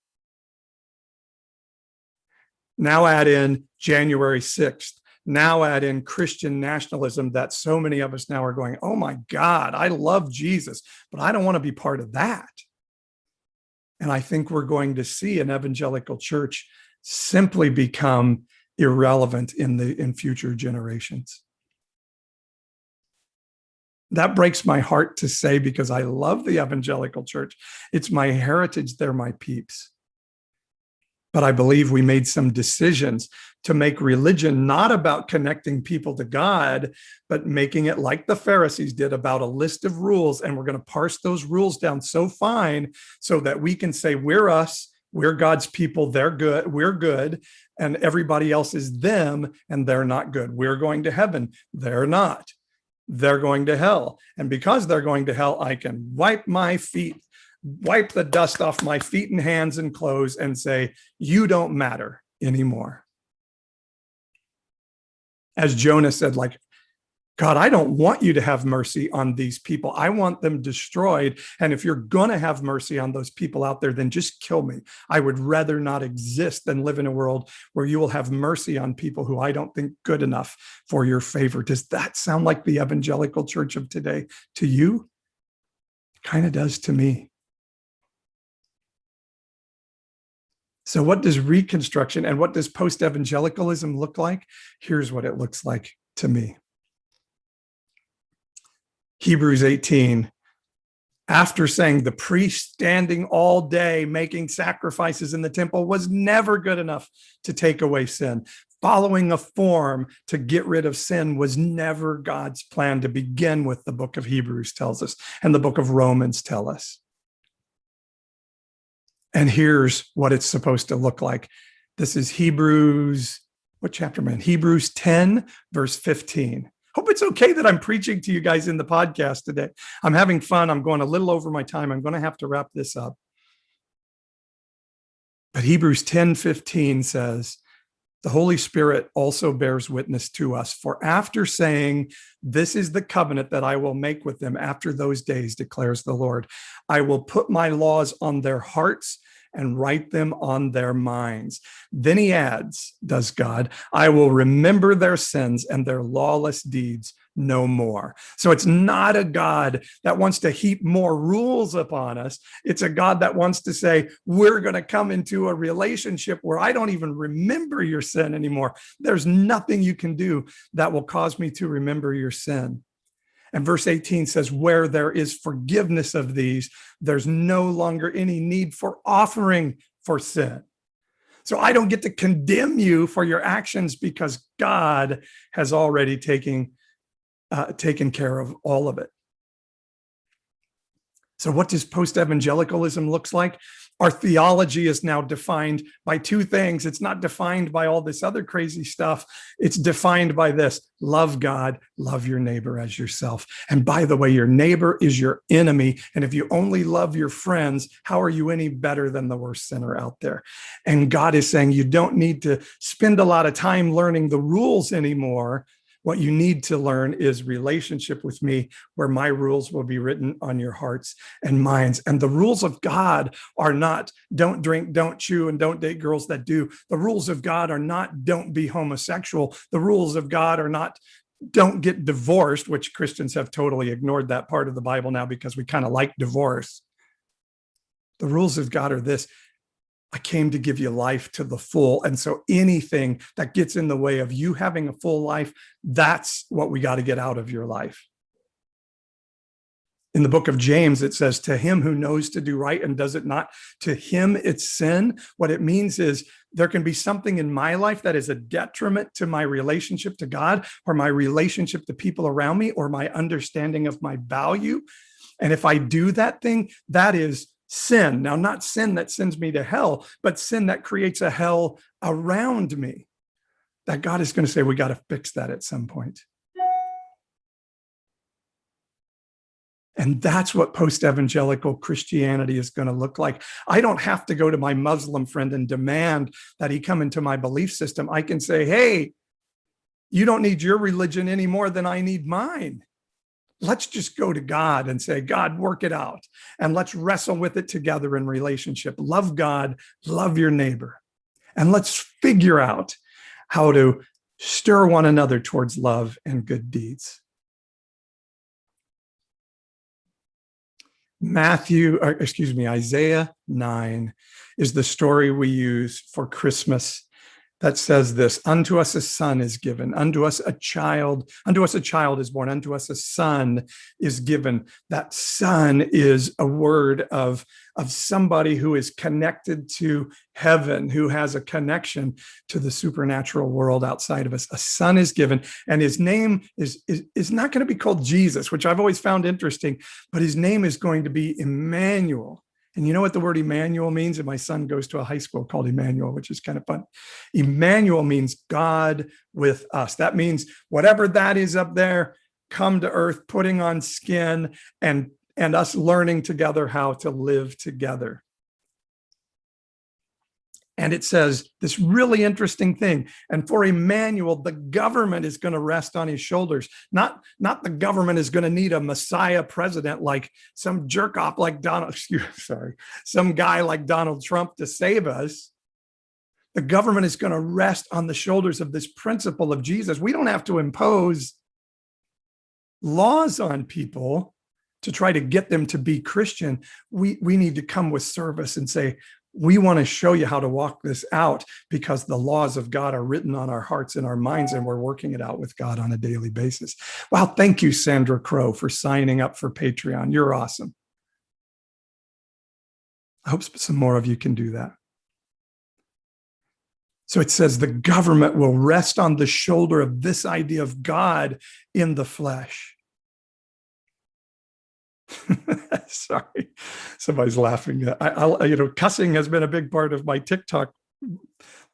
Now add in January 6th. Now add in Christian nationalism that so many of us now are going, oh my God, I love Jesus, but I don't want to be part of that. And I think we're going to see an evangelical church simply become irrelevant in future generations. That breaks my heart to say because I love the evangelical church. It's my heritage. They're my peeps. But I believe we made some decisions to make religion not about connecting people to God, but making it like the Pharisees did about a list of rules. And we're going to parse those rules down so fine so that we can say, we're us, we're God's people, they're good, we're good, and everybody else is them, and they're not good. We're going to heaven, they're not. They're going to hell. And because they're going to hell, I can wipe the dust off my feet and hands and clothes and say, you don't matter anymore. As Jonah said, like, God, I don't want you to have mercy on these people. I want them destroyed. And if you're going to have mercy on those people out there, then just kill me. I would rather not exist than live in a world where you will have mercy on people who I don't think good enough for your favor. Does that sound like the evangelical church of today to you? Kind of does to me. So what does reconstruction and what does post-evangelicalism look like? Here's what it looks like to me. Hebrews 18 after saying the priest standing all day making sacrifices in the temple was never good enough to take away sin. Following a form to get rid of sin was never God's plan to begin with, the book of Hebrews tells us, and the book of Romans tell us. And here's what it's supposed to look like. This is Hebrews, what chapter, man? Hebrews 10, verse 15. Hope it's okay that I'm preaching to you guys in the podcast today. I'm having fun. I'm going a little over my time. I'm going to have to wrap this up. But Hebrews 10:15 says, the Holy Spirit also bears witness to us. For after saying, this is the covenant that I will make with them after those days, declares the Lord, I will put my laws on their hearts and write them on their minds. Then he adds, does God, I will remember their sins and their lawless deeds no more. So it's not a God that wants to heap more rules upon us. It's a God that wants to say, we're going to come into a relationship where I don't even remember your sin anymore. There's nothing you can do that will cause me to remember your sin. And verse 18 says, where there is forgiveness of these, there's no longer any need for offering for sin. So I don't get to condemn you for your actions because God has already taken care of all of it. So what does post-evangelicalism looks like? Our theology is now defined by two things. It's not defined by all this other crazy stuff. It's defined by this: love God, love your neighbor as yourself. And by the way, your neighbor is your enemy. And if you only love your friends, how are you any better than the worst sinner out there? And God is saying you don't need to spend a lot of time learning the rules anymore. What you need to learn is relationship with me, where my rules will be written on your hearts and minds. And the rules of God are not don't drink, don't chew, and don't date girls that do. The rules of God are not don't be homosexual. The rules of God are not don't get divorced, which Christians have totally ignored that part of the Bible now because we kind of like divorce. The rules of God are this: I came to give you life to the full. And so anything that gets in the way of you having a full life, that's what we got to get out of your life. In the book of James, it says, to him who knows to do right and does it not, to him it's sin. What it means is there can be something in my life that is a detriment to my relationship to God, or my relationship to people around me, or my understanding of my value. And if I do that thing, that is sin. Now, not sin that sends me to hell, but sin that creates a hell around me. That God is going to say, we got to fix that at some point. And that's what post-evangelical Christianity is going to look like. I don't have to go to my Muslim friend and demand that he come into my belief system. I can say, hey, you don't need your religion any more than I need mine. Let's just go to God and say, God, work it out. And let's wrestle with it together in relationship. Love God, love your neighbor. And let's figure out how to stir one another towards love and good deeds. Isaiah 9 is the story we use for Christmas that says this: unto us a son is given, unto us a child is born, unto us a son is given. That son is a word of somebody who is connected to heaven, who has a connection to the supernatural world outside of us. A son is given, and his name is not going to be called Jesus, which I've always found interesting, but his name is going to be Emmanuel. And you know what the word Emmanuel means? And my son goes to a high school called Emmanuel, which is kind of fun. Emmanuel means God with us. That means whatever that is up there, come to earth, putting on skin, and us learning together how to live together. And it says this really interesting thing. And for Emmanuel, the government is going to rest on his shoulders. Not the government is going to need a Messiah president like some jerk off like some guy like Donald Trump to save us. The government is going to rest on the shoulders of this principle of Jesus. We don't have to impose laws on people to try to get them to be Christian. We need to come with service and say, we want to show you how to walk this out because the laws of God are written on our hearts and our minds, and we're working it out with God on a daily basis. Wow. Thank you, Sandra Crow, for signing up for Patreon. You're awesome. I hope some more of you can do that. So it says the government will rest on the shoulder of this idea of God in the flesh. Sorry, somebody's laughing. Cussing has been a big part of my TikTok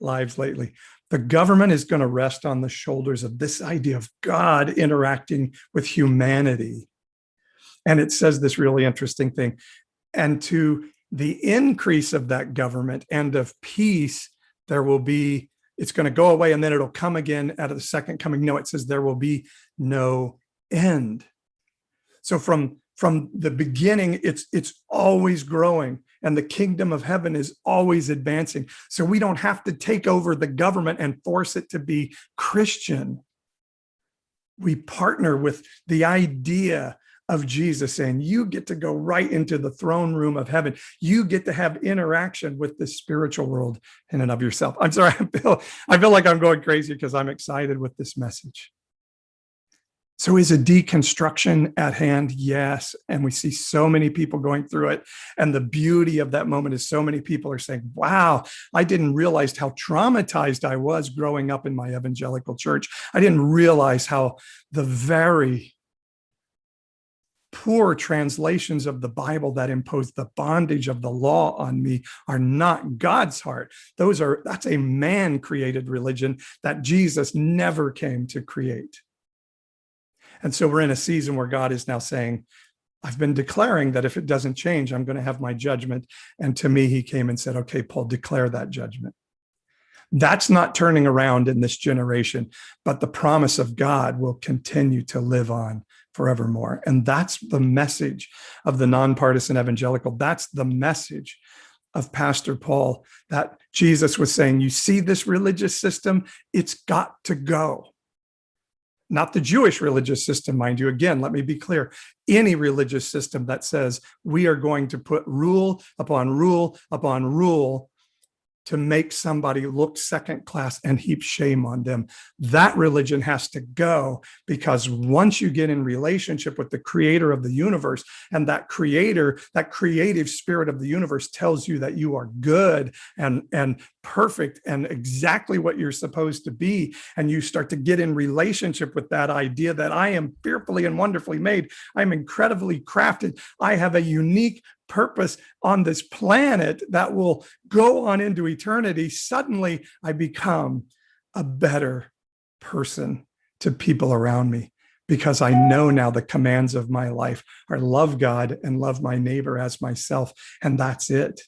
lives lately. The government is going to rest on the shoulders of this idea of God interacting with humanity. And it says this really interesting thing. And to the increase of that government and of peace, it's going to go away and then it'll come again at the second coming. No, it says there will be no end. So from the beginning, it's always growing, and the kingdom of heaven is always advancing. So we don't have to take over the government and force it to be Christian. We partner with the idea of Jesus saying, you get to go right into the throne room of heaven. You get to have interaction with the spiritual world in and of yourself. I'm sorry, I feel like I'm going crazy because I'm excited with this message. So is a deconstruction at hand? Yes. And we see so many people going through it. And the beauty of that moment is so many people are saying, wow, I didn't realize how traumatized I was growing up in my evangelical church. I didn't realize how the very poor translations of the Bible that impose the bondage of the law on me are not God's heart. That's a man-created religion that Jesus never came to create. And so we're in a season where God is now saying, I've been declaring that if it doesn't change, I'm going to have my judgment. And to me, he came and said, okay, Paul, declare that judgment. That's not turning around in this generation, but the promise of God will continue to live on forevermore. And that's the message of the nonpartisan evangelical. That's the message of Pastor Paul, that Jesus was saying, you see this religious system, it's got to go. Not the Jewish religious system, mind you. Again, let me be clear. Any religious system that says we are going to put rule upon rule upon rule to make somebody look second class and heap shame on them. That religion has to go, because once you get in relationship with the creator of the universe, and that creator, that creative spirit of the universe tells you that you are good and perfect and exactly what you're supposed to be, and you start to get in relationship with that idea that I am fearfully and wonderfully made, I'm incredibly crafted, I have a unique purpose on this planet that will go on into eternity, suddenly I become a better person to people around me, because I know now the commands of my life are love God and love my neighbor as myself. And that's it.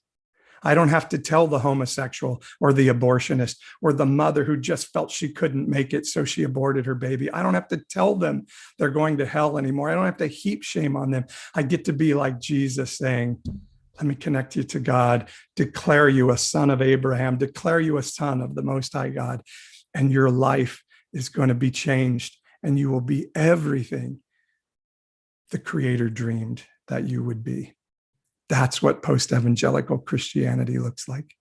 I don't have to tell the homosexual or the abortionist or the mother who just felt she couldn't make it, so she aborted her baby. I don't have to tell them they're going to hell anymore. I don't have to heap shame on them. I get to be like Jesus saying, let me connect you to God, declare you a son of Abraham, declare you a son of the Most High God, and your life is going to be changed, and you will be everything the Creator dreamed that you would be. That's what post-evangelical Christianity looks like.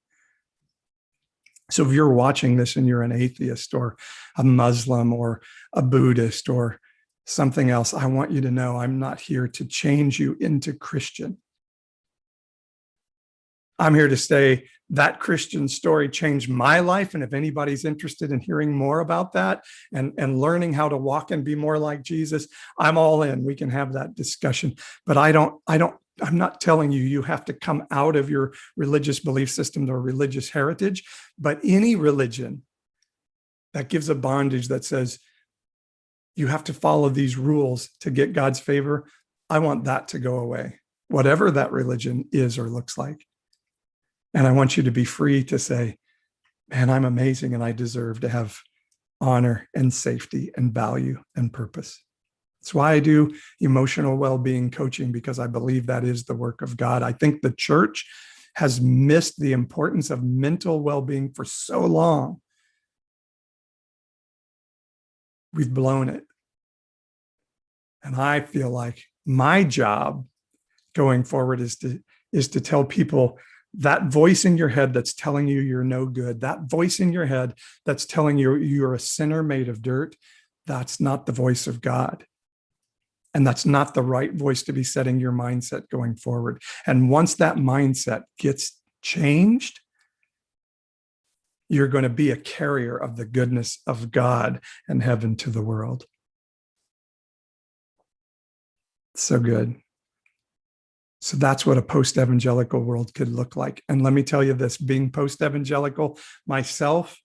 So if you're watching this and you're an atheist or a Muslim or a Buddhist or something else, I want you to know I'm not here to change you into Christian. I'm here to say that Christian story changed my life. And if anybody's interested in hearing more about that and learning how to walk and be more like Jesus, I'm all in. We can have that discussion. But I'm not telling you have to come out of your religious belief system or religious heritage, but any religion that gives a bondage that says you have to follow these rules to get God's favor, I want that to go away, whatever that religion is or looks like. And I want you to be free to say, man, I'm amazing and I deserve to have honor and safety and value and purpose. That's why I do emotional well-being coaching, because I believe that is the work of God. I think the church has missed the importance of mental well-being for so long. We've blown it. And I feel like my job going forward is to tell people that voice in your head that's telling you you're no good, that voice in your head that's telling you you're a sinner made of dirt, that's not the voice of God. And that's not the right voice to be setting your mindset going forward. And once that mindset gets changed, you're going to be a carrier of the goodness of God and heaven to the world. So good. So that's what a post-evangelical world could look like. And let me tell you this, being post-evangelical myself,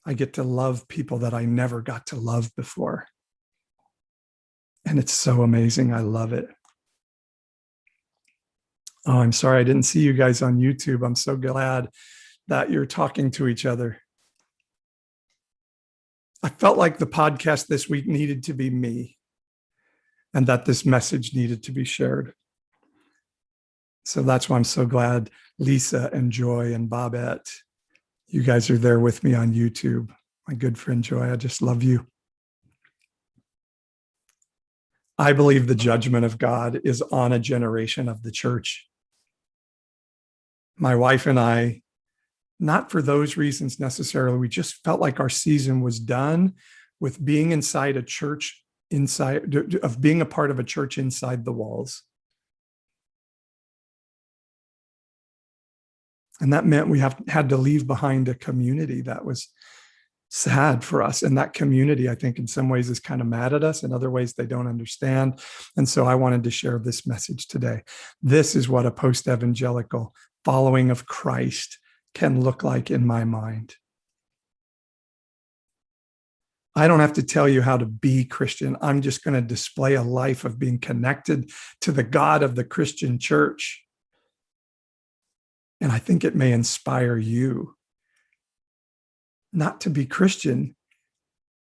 I get to love people that I never got to love before. And it's so amazing. I love it. Oh, I'm sorry I didn't see you guys on YouTube. I'm so glad that you're talking to each other. I felt like the podcast this week needed to be me and that this message needed to be shared. So that's why I'm so glad Lisa and Joy and Bobette, you guys are there with me on YouTube. My good friend Joy, I just love you. I believe the judgment of God is on a generation of the church. My wife and I, not for those reasons necessarily, we just felt like our season was done with being inside a church, of being a part of a church inside the walls. And that meant we had to leave behind a community that was sad for us. And that community, I think, in some ways is kind of mad at us. In other ways, they don't understand. And so I wanted to share this message today. This is what a post-evangelical following of Christ can look like in my mind. I don't have to tell you how to be Christian. I'm just going to display a life of being connected to the God of the Christian church. And I think it may inspire you not to be Christian,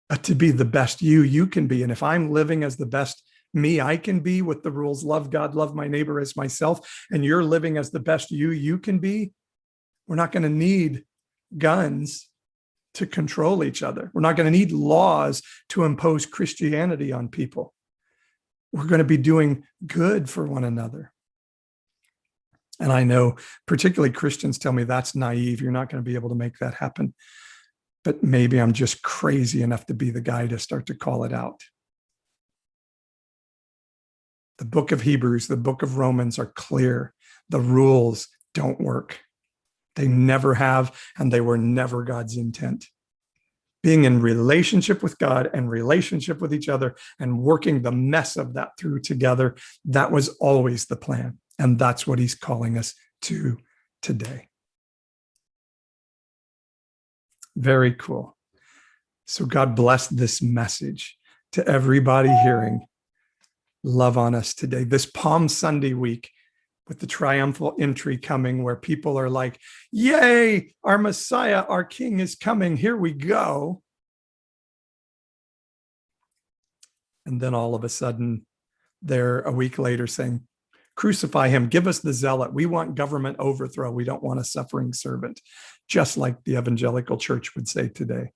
but to be the best you can be. And if I'm living as the best me I can be with the rules, love God, love my neighbor as myself, and you're living as the best you can be, we're not going to need guns to control each other. We're not going to need laws to impose Christianity on people. We're going to be doing good for one another. And I know particularly Christians tell me that's naive. You're not going to be able to make that happen. But maybe I'm just crazy enough to be the guy to start to call it out. The book of Hebrews, the book of Romans are clear. The rules don't work. They never have, and they were never God's intent. Being in relationship with God and relationship with each other and working the mess of that through together, that was always the plan. And that's what he's calling us to today. Very cool. So God bless this message to everybody hearing. Love on us today. This Palm Sunday week, with the triumphal entry coming, where people are like, yay, our Messiah, our King is coming. Here we go. And then all of a sudden, they're a week later saying, crucify him, give us the zealot. We want government overthrow. We don't want a suffering servant, just like the evangelical church would say today.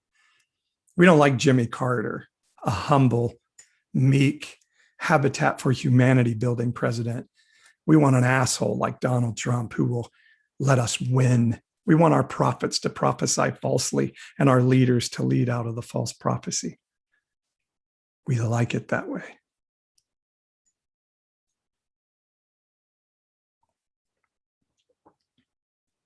We don't like Jimmy Carter, a humble, meek, Habitat for Humanity building president. We want an asshole like Donald Trump who will let us win. We want our prophets to prophesy falsely and our leaders to lead out of the false prophecy. We like it that way.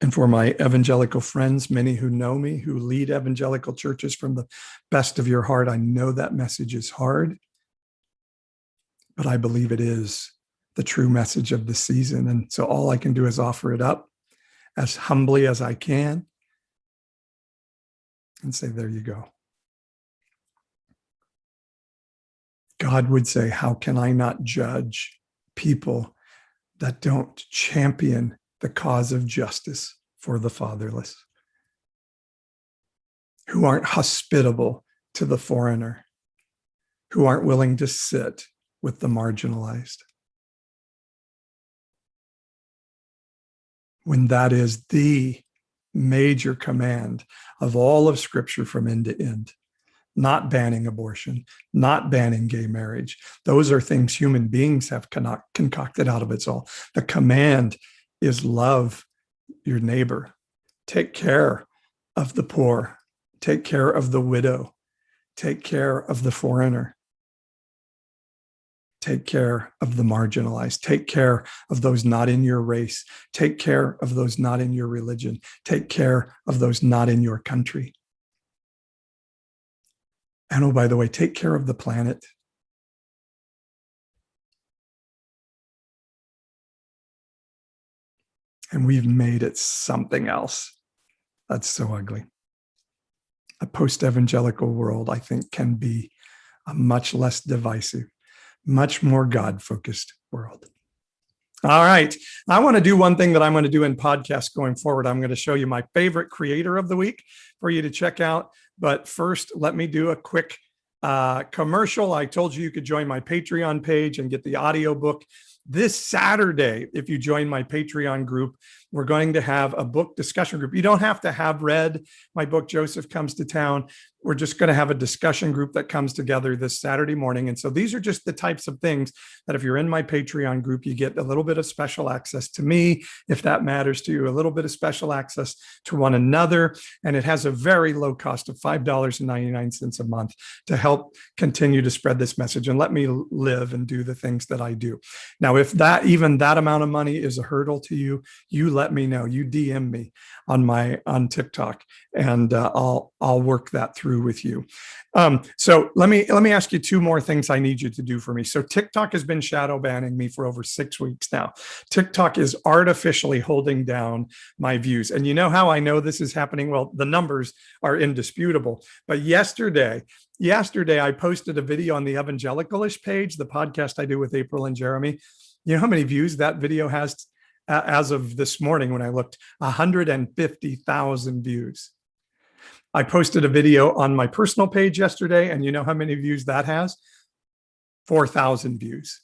And for my evangelical friends, many who know me, who lead evangelical churches from the best of your heart, I know that message is hard, but I believe it is the true message of the season. And so all I can do is offer it up as humbly as I can and say, there you go. God would say, how can I not judge people that don't champion the cause of justice for the fatherless, who aren't hospitable to the foreigner, who aren't willing to sit with the marginalized, when that is the major command of all of Scripture from end to end? Not banning abortion, not banning gay marriage. Those are things human beings have concocted out of it all. The command is love your neighbor, take care of the poor, take care of the widow, take care of the foreigner. Take care of the marginalized. Take care of those not in your race. Take care of those not in your religion. Take care of those not in your country. And oh, by the way, take care of the planet. And we've made it something else. That's so ugly. A post-evangelical world, I think, can be a much less divisive, much more God-focused world. All right. I want to do one thing that I'm going to do in podcasts going forward. I'm going to show you my favorite creator of the week for you to check out. But first, let me do a quick commercial. I told you could join my Patreon page and get the audiobook. This Saturday, if you join my Patreon group, we're going to have a book discussion group. You don't have to have read my book, Joseph Comes to Town. We're just going to have a discussion group that comes together this Saturday morning. And so these are just the types of things that if you're in my Patreon group, you get a little bit of special access to me, if that matters to you, a little bit of special access to one another. And it has a very low cost of $5.99 a month to help continue to spread this message and let me live and do the things that I do. Now, if even that amount of money is a hurdle to you, you let me know. You DM me on TikTok, and I'll work that through with you. So let me ask you two more things I need you to do for me. So TikTok has been shadow banning me for over 6 weeks now. TikTok is artificially holding down my views. And you know how I know this is happening? Well, the numbers are indisputable. But yesterday I posted a video on the Evangelicalish page, the podcast I do with April and Jeremy. You know how many views that video has as of this morning when I looked? 150,000 views. I posted a video on my personal page yesterday, and you know how many views that has? 4,000 views.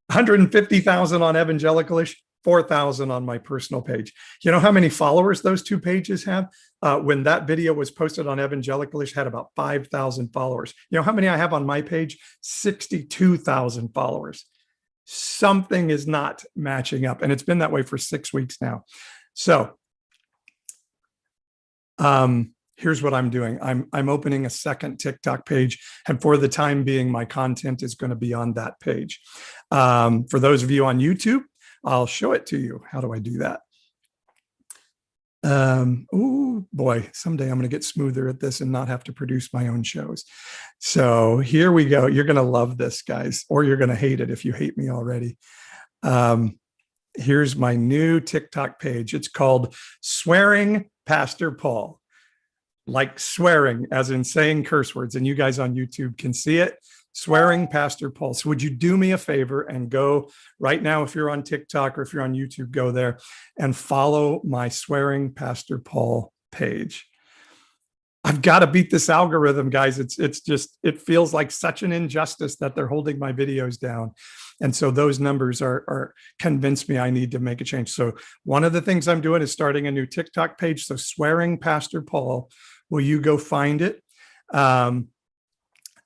150,000 on Evangelicalish, 4,000 on my personal page. You know how many followers those two pages have? When that video was posted on Evangelicalish, had about 5,000 followers. You know how many I have on my page? 62,000 followers. Something is not matching up, and it's been that way for 6 weeks now. So here's what I'm doing. I'm opening a second TikTok page, and for the time being, my content is going to be on that page. For those of you on YouTube, I'll show it to you. How do I do that? Oh boy, someday I'm going to get smoother at this and not have to produce my own shows. So here we go. You're going to love this, guys, or you're going to hate it if you hate me already. Here's my new TikTok page. It's called Swearing Pastor Paul, like swearing as in saying curse words. And you guys on YouTube can see it. Swearing Pastor Paul. So would you do me a favor and go right now, if you're on TikTok or if you're on YouTube, go there and follow my Swearing Pastor Paul page. I've got to beat this algorithm, guys. It feels like such an injustice that they're holding my videos down. And so those numbers are convinced me I need to make a change. So one of the things I'm doing is starting a new TikTok page. So Swearing Pastor Paul, will you go find it?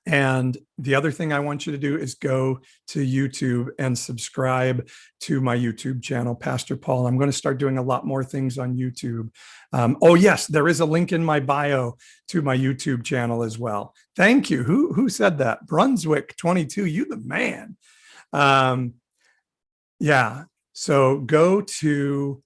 And the other thing I want you to do is go to YouTube and subscribe to my YouTube channel, Pastor Paul. I'm going to start doing a lot more things on YouTube. Oh, yes, there is a link in my bio to my YouTube channel as well. Thank you. Who said that? Brunswick 22, you the man. Yeah, so go to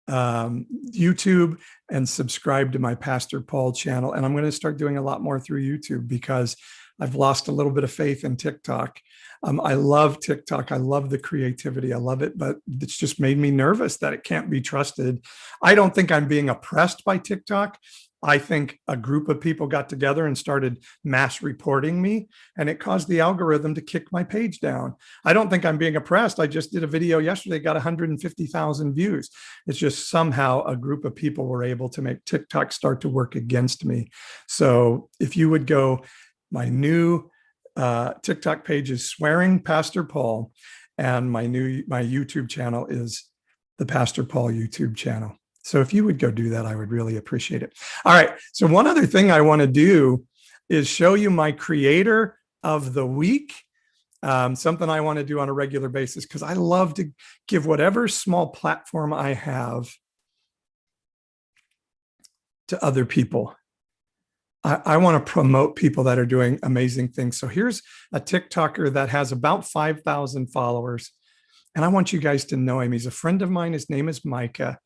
YouTube and subscribe to my Pastor Paul channel. And I'm going to start doing a lot more through YouTube because I've lost a little bit of faith in TikTok. I love TikTok. I love the creativity. I love it, but it's just made me nervous that it can't be trusted. I don't think I'm being oppressed by TikTok. I think a group of people got together and started mass reporting me, and it caused the algorithm to kick my page down. I don't think I'm being oppressed. I just did a video yesterday, got 150,000 views. It's just somehow a group of people were able to make TikTok start to work against me. So if you would go, my new TikTok page is Swearing Pastor Paul, and my YouTube channel is the Pastor Paul YouTube channel. So if you would go do that, I would really appreciate it. All right. So one other thing I want to do is show you my creator of the week, something I want to do on a regular basis because I love to give whatever small platform I have to other people. I want to promote people that are doing amazing things. So here's a TikToker that has about 5,000 followers. And I want you guys to know him. He's a friend of mine. His name is Micah.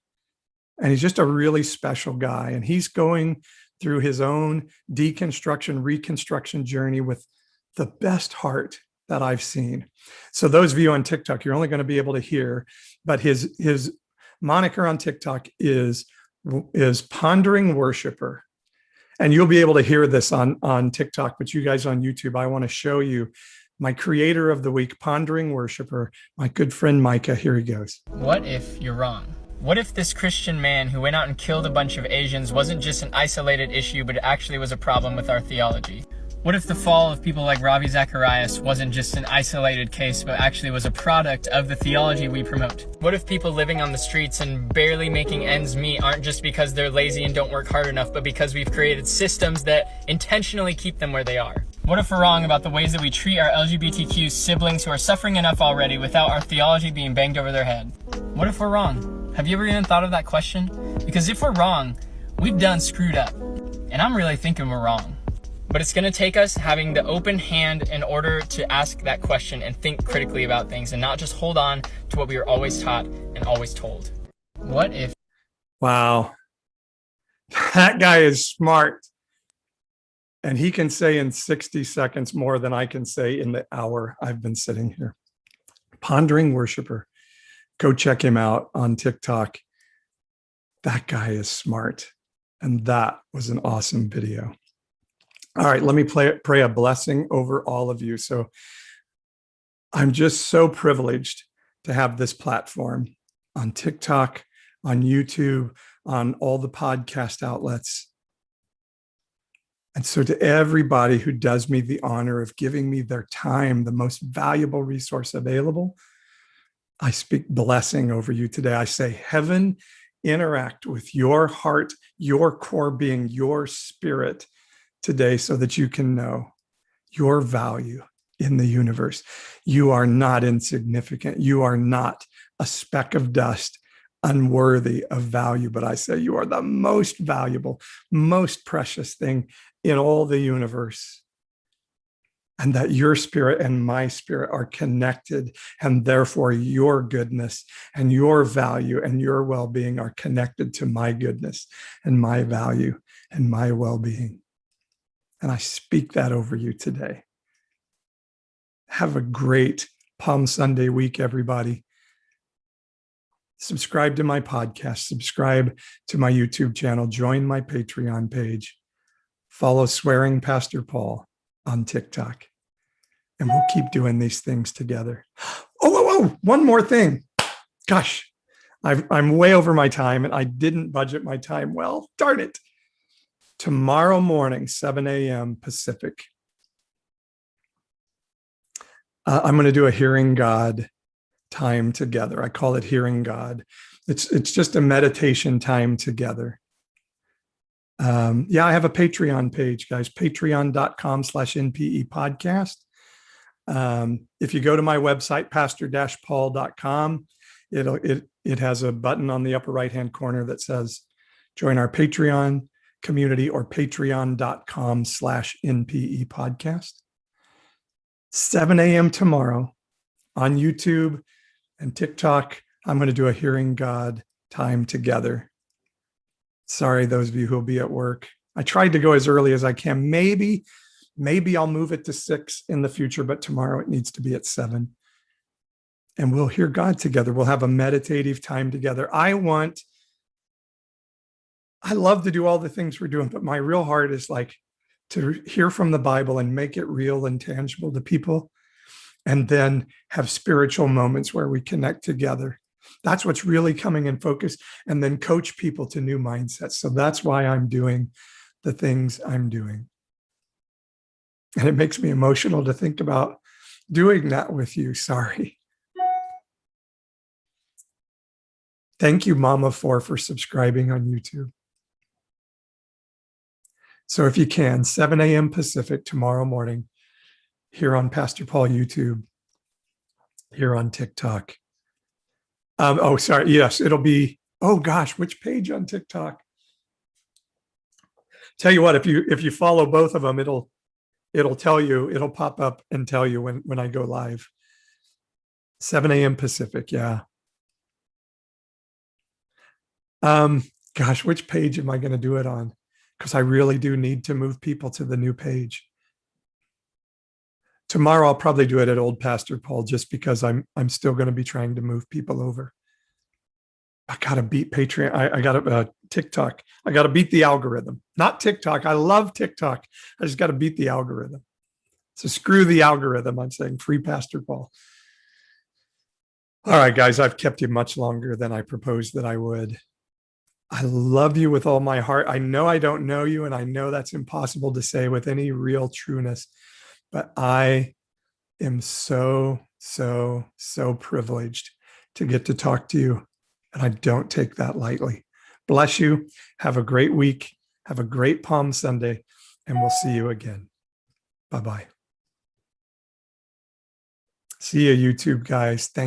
And he's just a really special guy. And he's going through his own deconstruction, reconstruction journey with the best heart that I've seen. So those of you on TikTok, you're only going to be able to hear, but his moniker on TikTok is Pondering Worshiper. And you'll be able to hear this on TikTok, but you guys on YouTube, I want to show you my creator of the week, Pondering Worshiper, my good friend Micah. Here he goes. What if you're wrong? What if this Christian man who went out and killed a bunch of Asians wasn't just an isolated issue, but it actually was a problem with our theology? What if the fall of people like Ravi Zacharias wasn't just an isolated case, but actually was a product of the theology we promote? What if people living on the streets and barely making ends meet aren't just because they're lazy and don't work hard enough, but because we've created systems that intentionally keep them where they are? What if we're wrong about the ways that we treat our LGBTQ siblings who are suffering enough already without our theology being banged over their head? What if we're wrong? Have you ever even thought of that question? Because if we're wrong, we've done screwed up. And I'm really thinking we're wrong. But it's going to take us having the open hand in order to ask that question and think critically about things and not just hold on to what we were always taught and always told. What if... Wow. That guy is smart. And he can say in 60 seconds more than I can say in the hour I've been sitting here. Pondering Worshiper. Go check him out on TikTok. That guy is smart. And that was an awesome video. All right, let me pray a blessing over all of you. So I'm just so privileged to have this platform on TikTok, on YouTube, on all the podcast outlets. And so to everybody who does me the honor of giving me their time, the most valuable resource available, I speak blessing over you today. I say, heaven, interact with your heart, your core being, your spirit today so that you can know your value in the universe. You are not insignificant. You are not a speck of dust, unworthy of value. But I say you are the most valuable, most precious thing in all the universe. And that your spirit and my spirit are connected, and therefore your goodness and your value and your well-being are connected to my goodness and my value and my well-being. And I speak that over you today. Have a great Palm Sunday week, everybody. Subscribe to my podcast, subscribe to my YouTube channel, join my Patreon page, follow Swearing Pastor Paul on TikTok, and we'll keep doing these things together. Oh, one more thing. Gosh, I'm way over my time and I didn't budget my time well. Darn it. Tomorrow morning, 7 a.m. Pacific, I'm going to do a Hearing God time together. I call it Hearing God. It's just a meditation time together. I have a Patreon page, guys, patreon.com/NPE podcast. If you go to my website, pastor-paul.com, it has a button on the upper right-hand corner that says join our Patreon community, or patreon.com/NPE podcast. 7 a.m. tomorrow on YouTube and TikTok. I'm going to do a Hearing God time together. Sorry, those of you who will be at work. I tried to go as early as I can. Maybe I'll move it to 6 in the future, but tomorrow it needs to be at 7. And we'll hear God together. We'll have a meditative time together. I love to do all the things we're doing, but my real heart is like to hear from the Bible and make it real and tangible to people, and then have spiritual moments where we connect together. That's what's really coming in focus, and then coach people to new mindsets. So that's why I'm doing the things I'm doing. And it makes me emotional to think about doing that with you. Sorry. Thank you, Mama, for subscribing on YouTube. So if you can, 7 a.m. Pacific tomorrow morning, here on Pastor Paul YouTube, here on TikTok. Yes, it'll be, oh gosh, which page on TikTok? Tell you what, if you follow both of them, it'll tell you, it'll pop up and tell you when I go live. 7 a.m. Pacific, yeah. Gosh, which page am I going to do it on? Because I really do need to move people to the new page. Tomorrow I'll probably do it at Old Pastor Paul, just because I'm still going to be trying to move people over. I got to beat Patreon. I got to TikTok. I got to beat the algorithm. Not TikTok. I love TikTok. I just got to beat the algorithm. So screw the algorithm. I'm saying free Pastor Paul. All right, guys, I've kept you much longer than I proposed that I would. I love you with all my heart. I know I don't know you, and I know that's impossible to say with any real trueness, but I am so, so, so privileged to get to talk to you. And I don't take that lightly. Bless you. Have a great week. Have a great Palm Sunday. And we'll see you again. Bye-bye. See you, YouTube guys. Thank you.